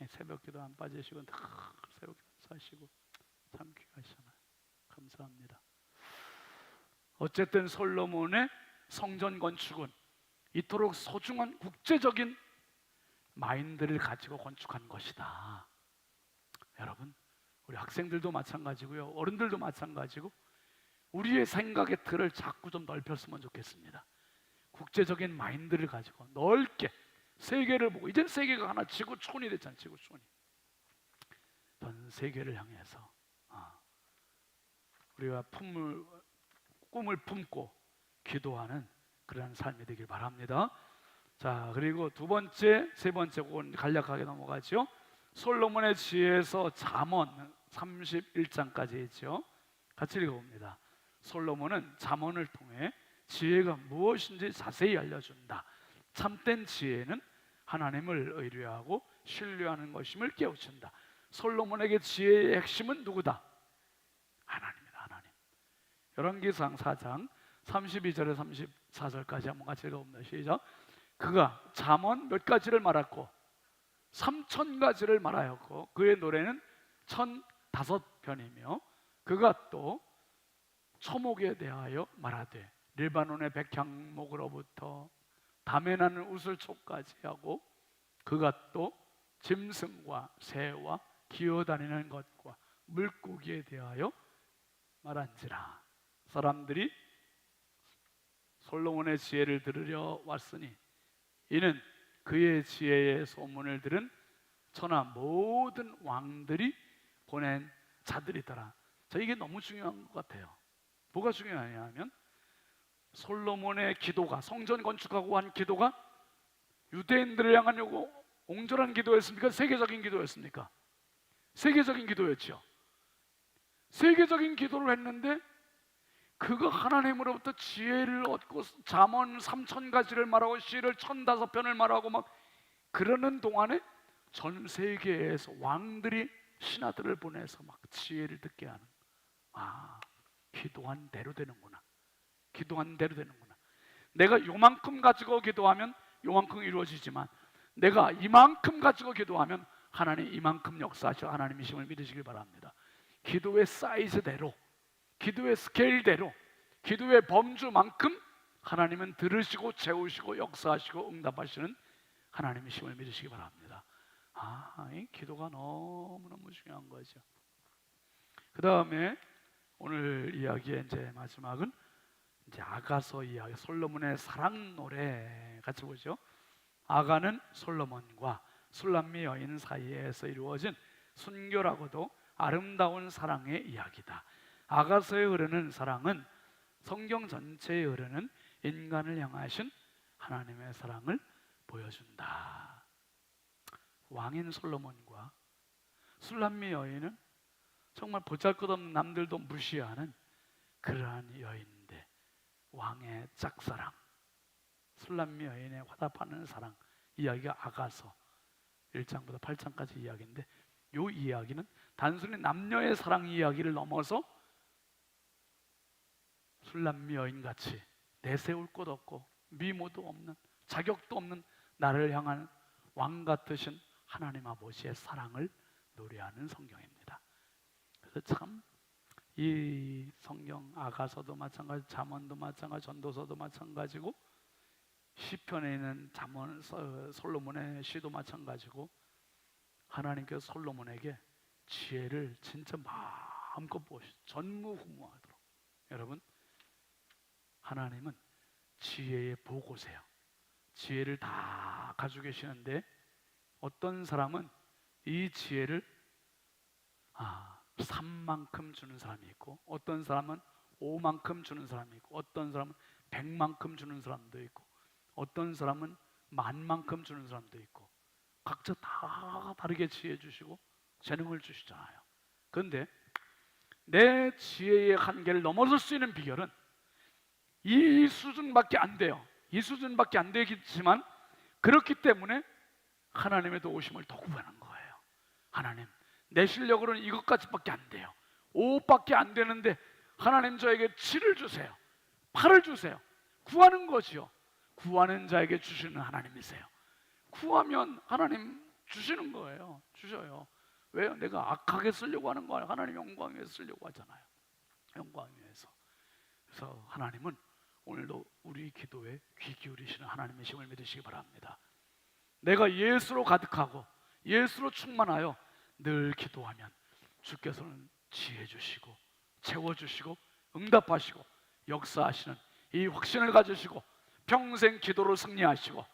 Speaker 1: 새벽기도 안 빠지시고 다 새벽기도 사시고 참 귀하시잖아요. 감사합니다. 어쨌든 솔로몬의 성전 건축은 이토록 소중한 국제적인 마인드를 가지고 건축한 것이다. 여러분, 우리 학생들도 마찬가지고요, 어른들도 마찬가지고 우리의 생각의 틀을 자꾸 좀 넓혔으면 좋겠습니다. 국제적인 마인드를 가지고 넓게 세계를 보고, 이젠 세계가 하나 지구촌이 됐잖아요. 지구촌이 전 세계를 향해서 우리가 꿈을 품고 기도하는 그런 삶이 되길 바랍니다. 자, 그리고 두 번째, 세 번째, 그건 간략하게 넘어가죠. 솔로몬의 지혜에서 잠언 31장까지 있죠. 같이 읽어봅니다. 솔로몬은 잠언을 통해 지혜가 무엇인지 자세히 알려준다. 참된 지혜는 하나님을 의뢰하고 신뢰하는 것임을 깨우친다. 솔로몬에게 지혜의 핵심은 누구다? 하나님이다. 하나님. 열왕기상 4장 32절에 34절까지 한번 같이 읽어봅니다. 시작. 그가 잠언 몇 가지를 말했고 3,000가지를 말하였고 그의 노래는 1,005편이며 그가 또 초목에 대하여 말하되 리바논의 백향목으로부터 담에 나는 우슬초까지 하고 그가 또 짐승과 새와 기어다니는 것과 물고기에 대하여 말한지라. 사람들이 솔로몬의 지혜를 들으려 왔으니 이는 그의 지혜의 소문을 들은 천하 모든 왕들이 보낸 자들이더라. 자, 이게 너무 중요한 것 같아요. 뭐가 중요하냐면 솔로몬의 기도가, 성전 건축하고 한 기도가 유대인들을 향한 옹졸한 기도였습니까? 세계적인 기도였습니까? 세계적인 기도였죠. 세계적인 기도를 했는데 그가 하나님으로부터 지혜를 얻고 잠언 3,000가지를 말하고 시를 1,005편을 말하고 막 그러는 동안에 전 세계에서 왕들이 신하들을 보내서 막 지혜를 듣게 하는, 기도한 대로 되는구나. 기도한 대로 되는구나. 내가 요만큼 가지고 기도하면 요만큼 이루어지지만 내가 이만큼 가지고 기도하면 하나님 이만큼 역사하셔. 하나님이심을 믿으시길 바랍니다. 기도의 사이즈대로, 기도의 스케일대로, 기도의 범주만큼 하나님은 들으시고 채우시고 역사하시고 응답하시는 하나님이심을 믿으시기 바랍니다. 이 기도가 너무너무 중요한 거죠. 그 다음에 오늘 이야기의 이제 마지막은 이제 아가서 이야기, 솔로몬의 사랑 노래 같이 보죠. 아가는 솔로몬과 술람미 여인 사이에서 이루어진 순결하고도 아름다운 사랑의 이야기다. 아가서에 흐르는 사랑은 성경 전체에 흐르는 인간을 향하신 하나님의 사랑을 보여준다. 왕인 솔로몬과 술람미 여인은 정말 보잘것없는 남들도 무시하는 그러한 여인인데 왕의 짝사랑, 술람미 여인의 화답하는 사랑 이야기가 아가서 1장부터 8장까지 이야기인데 이 이야기는 단순히 남녀의 사랑 이야기를 넘어서 술람미 여인같이 내세울 것 없고 미모도 없는 자격도 없는 나를 향한 왕 같으신 하나님 아버지의 사랑을 노래하는 성경입니다. 그래서 참 이 성경 아가서도 마찬가지, 잠언도 마찬가지, 전도서도 마찬가지고 시편에 있는 잠언, 솔로몬의 시도 마찬가지고 하나님께서 솔로몬에게 지혜를 진짜 마음껏 보시죠. 전무후무하도록. 여러분, 하나님은 지혜의 보고세요. 지혜를 다 가지고 계시는데 어떤 사람은 이 지혜를 3만큼 주는 사람이 있고 어떤 사람은 5만큼 주는 사람이 있고 어떤 사람은 100만큼 주는 사람도 있고 어떤 사람은 10,000만큼 주는 사람도 있고 각자 다 다르게 지혜 주시고 재능을 주시잖아요. 그런데 내 지혜의 한계를 넘어설 수 있는 비결은 이 수준밖에 안 돼요. 이 수준밖에 안 되겠지만 그렇기 때문에 하나님의 도우심을 더 구하는 거예요. 하나님, 내 실력으로는 이것까지밖에 안 돼요. 5밖에 안 되는데 하나님 저에게 7을 주세요. 8을 주세요. 구하는 거지요. 구하는 자에게 주시는 하나님이세요. 구하면 하나님 주시는 거예요. 주셔요. 왜요? 내가 악하게 쓰려고 하는 거 아니에요. 하나님 영광 위해서 쓰려고 하잖아요. 영광 위해서. 그래서 하나님은 오늘도 우리 기도에 귀 기울이시는 하나님의 힘을 믿으시기 바랍니다. 내가 예수로 가득하고 예수로 충만하여 늘 기도하면 주께서는 지혜 주시고 채워주시고 응답하시고 역사하시는 이 확신을 가지시고 평생 기도로 승리하시고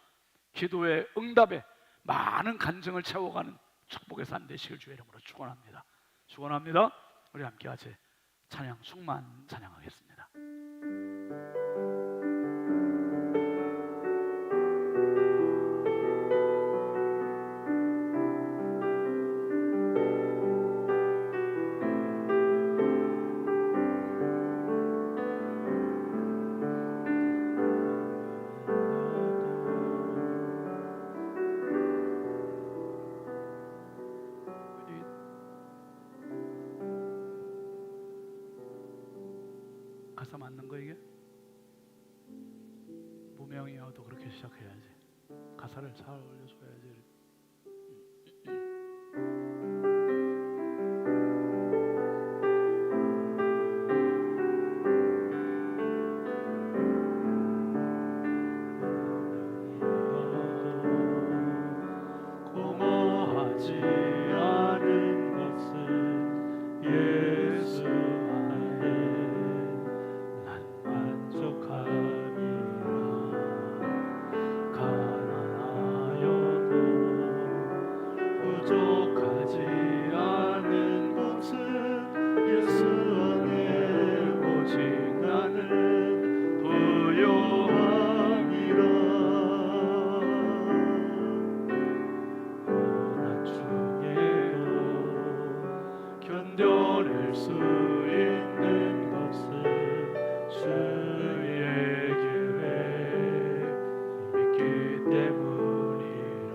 Speaker 1: 기도의 응답에 많은 간증을 채워가는 축복의 삶 되시길 주의 이름으로 축원합니다. 축원합니다. 우리 함께 같이 찬양 충만 찬양하겠습니다. 가사 맞는 거 이게? 무명이어도 그렇게 시작해야지. 가사를 잘 올려줘야지. 고모하지 않은 것은 예수 안에 난 만족함이라. 가난하여도 부족하지 않은 것은 예수 안에 오직 나는 부요함이라. 고난 중에도 견뎌낼 수 있는 것은 주의 계획 믿기 때문이라.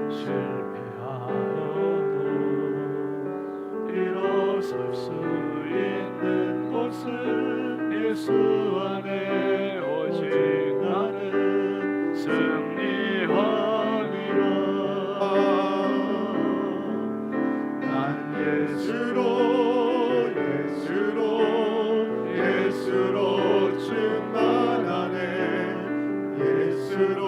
Speaker 1: 실패하여도 일어설 수 있는 것은 예수 안에 오직 나는 승리함이라. 난 예수로 충만하네. 예수로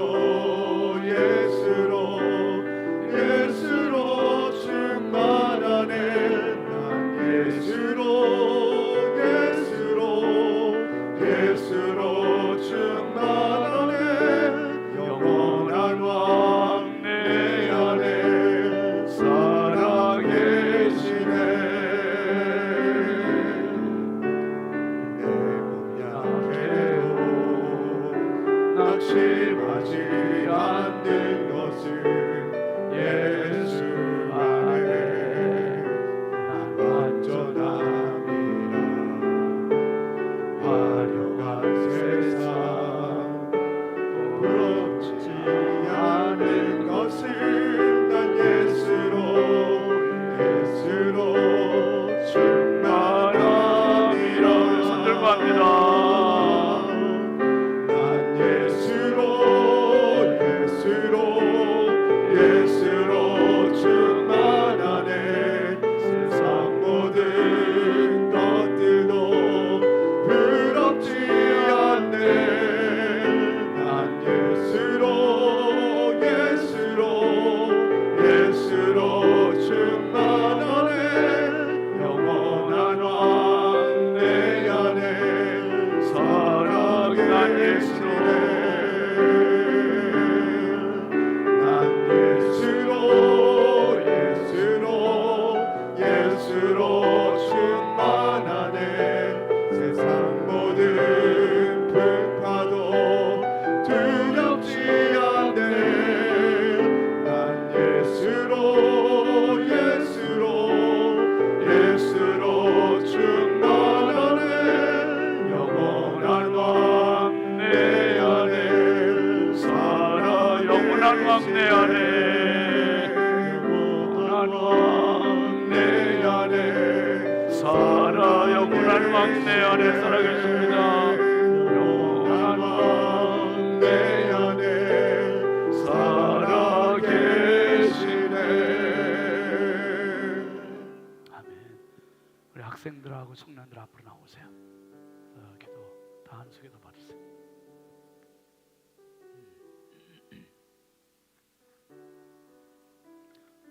Speaker 1: 충만하네. 난 예수로 충만하네. 영원한 왕 내 안에 살아계시네. 내 몸 약해도 낙심하지 않는 것은 예수 안에 난 완전함이라. 화려한 세상 부럽지 않은 것은 난 예수로 충만함이라. 손들고 합니다. 난 예수로 충만하네. 세상 모든 것들도 부럽지 않네. 난 예수로 충만하네. 영원한 왕 내 안에 살아계시네. 난 예수로 충만하네. 세상 모든 풍파도 두렵지 않네. 난 예수로 충만하네. 영원한 왕 내 안에 살아. 영원한 왕 내 안에 살아. 영원한 왕 내 안에 살아계십니다. 영원한 왕 내 안에 살아계시네. 아멘. 우리 학생들하고 청년들 앞으로 나오세요. 기도 다 한수 기도 받으세요.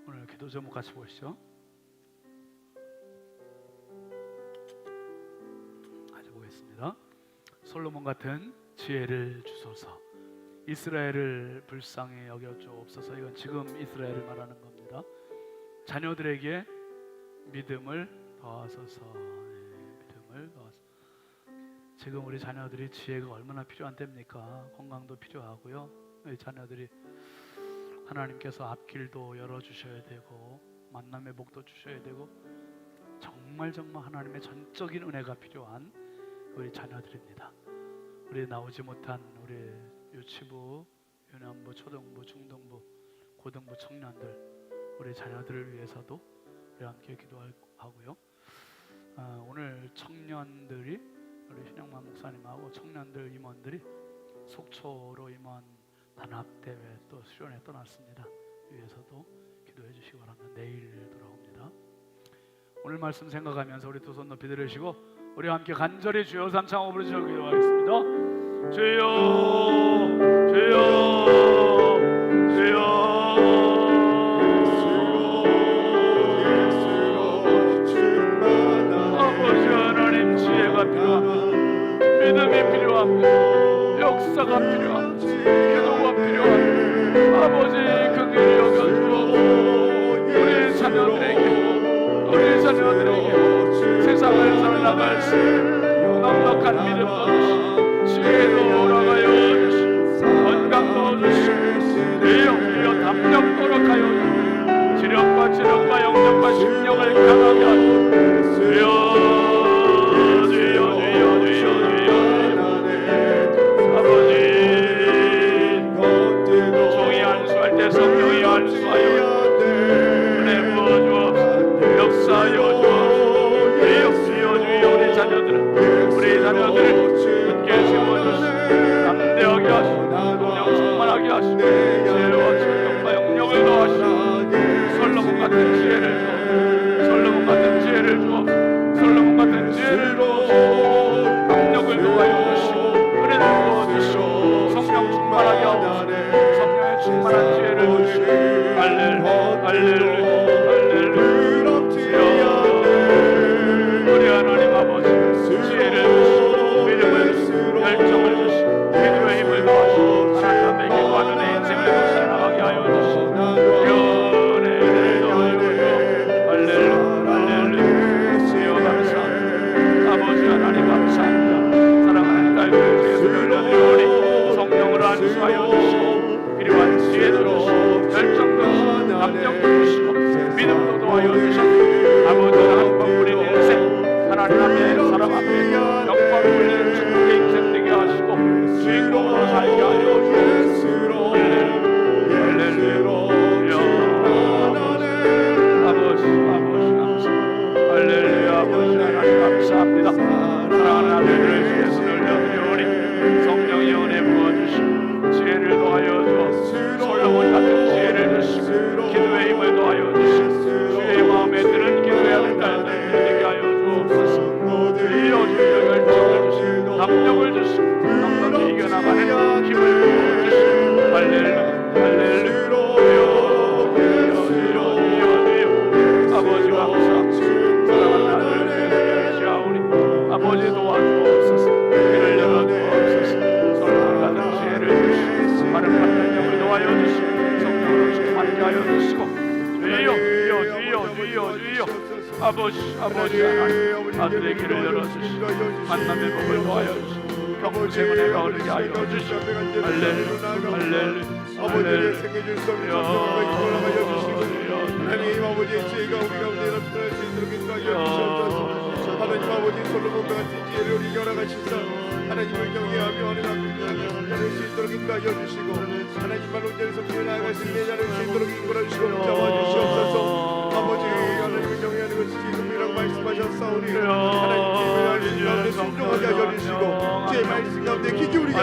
Speaker 1: 오늘 기도 제목 같이 보시죠. 같이 보겠습니다. 솔로몬 같은 지혜를 주소서. 이스라엘을 불쌍히 여겨 주옵소서. 이건 지금 이스라엘을 말하는 겁니다. 자녀들에게 믿음을 더하소서. 믿음을 더하소서. 지금 우리 자녀들이 지혜가 얼마나 필요한 때입니까? 건강도 필요하고요. 우리 자녀들이 하나님께서 앞길도 열어주셔야 되고 만남의 복도 주셔야 되고 정말 하나님의 전적인 은혜가 필요한 우리 자녀들입니다. 우리 나오지 못한 우리 유치부, 유년부, 초등부, 중등부, 고등부 청년들 우리 자녀들을 위해서도 우리 함께 기도하고요. 오늘 청년들이 우리 신영만 목사님하고 청년들 임원들이 속초로 임원 단합대회 또 수련회 떠났습니다. 위에서도 기도해 주시기 바랍니다. 내일 돌아옵니다. 오늘 말씀 생각하면서 우리 두 손 높이 들으시고 우리 함께 간절히 주여 삼창호 부르시고 기도하겠습니다. 주여 주여 주여 아버지 하나님 지혜가 필요합니다. 믿음이 필요합니다. 역사가 필요합니다. 기도가 필요합니다. 아버지 긍휼히 여겨주옵소서. 우리 자녀들에게 세상을 살아나갈 수 있는 넉넉한 믿음도 주시고 지혜도 허락하여 주시고 건강도 주시고 주여 담력도록 하여 주시고 지력과 영력과 심령을 강하게 하시고 주여 종이 안수할 때 성령이 안수하여 은혜 부어주옵소서. 역사하여 주옵소서. 우리 자녀들을 굳게 세워주시고 담대하게 하시고 성령 충만하게 하시고 지혜와 지력과 영력을 더하시고 솔로몬 같은 지혜를 주옵소서. 솔로몬 같은 지혜를 주옵소서. 솔로몬 같은 지혜를 주옵소서. 영력을 더하여 주시고 은혜를 부어주시고 성령 충만하게 하옵소서. 성령의 충만한 지혜를 주시고 할렐루야 할렐루야 할렐루야. 우리 하나님 아버지 지혜를 주시고 믿음을 주시고 열정을 주시고 기도의 힘을 더하시고 하나님 앞에 기도하는 내 인생을 살아가게 하여 주시고 은혜를 더하여 주시고 할렐루야 할렐루야. 주여 감사합니다. 아버지 하나님 감사합니다. 사랑하는 딸들 예수를 올려드리오니 성령을 안수하여 주시고 필요한 지혜도 주시고 열정도 주시고 담력도 주시고 믿음도 더하여 주시고 아버지 한 번 우리 인생 하나님 앞에 사람 앞에 영광 돌리는 축복의 인생 되게 하시고 주인공으로 살게 하여 주시고 할렐루야 아버지 감사합니다. 할렐루야 아버지 하나님 감사합니다. 사랑하는 아들들을 주의 손을 올려드리오니 성령의 은혜 부어주시고 지혜를 더하여 주옵소서. 솔로몬 같은 지혜를 주시고 기도의 힘을 더하여 주시고 주의 마음에 드는 기도해야 하는 딸들 되게 하여 주옵소서. 주여 열정을 주시고 담력을 주시고 넉넉히 이겨나가는 힘을 부어주시고 할렐루야 할렐루야. 아버지 감사합니다. 사랑하는 아들 주시오니 아버지 도와주옵소서. 길을 열어주옵소서. 솔로몬 같은 지혜를 주시고 많은 판단력을 도와여 주시고 성령으로 충만하게 하여 주시고 주여 아버지 하나님 아들의 길을 열어주시고 만남의 복을 도와여 주시고 평생의 은혜가 흐르게 하여 주시고 할렐루야
Speaker 5: 아버지의 생겨줄 수 없는 성령과 힘을 하여 주시고 하나님 아버지의 지혜가 우리 가운데 나타날 수 있도록 인도하여 주시옵소서. 하나님 아버지 솔로몬과 같은 지혜를 우리 열어가시사 하나님을 경외하며 하는 앞을 나눌 수 있도록 인도하여 주시고 하나님만 온전히 섬기며 나아갈 수 있는 자를 수 있도록 이끌어 주시고 붙잡아 주시옵소서. 아버지 하나님을 경외하는 것이 지금이라고 말씀하셨사오니 하나님 주의 말씀 가운데 순종하게 하여 주시고 주의 말씀 가운데 귀 기울이게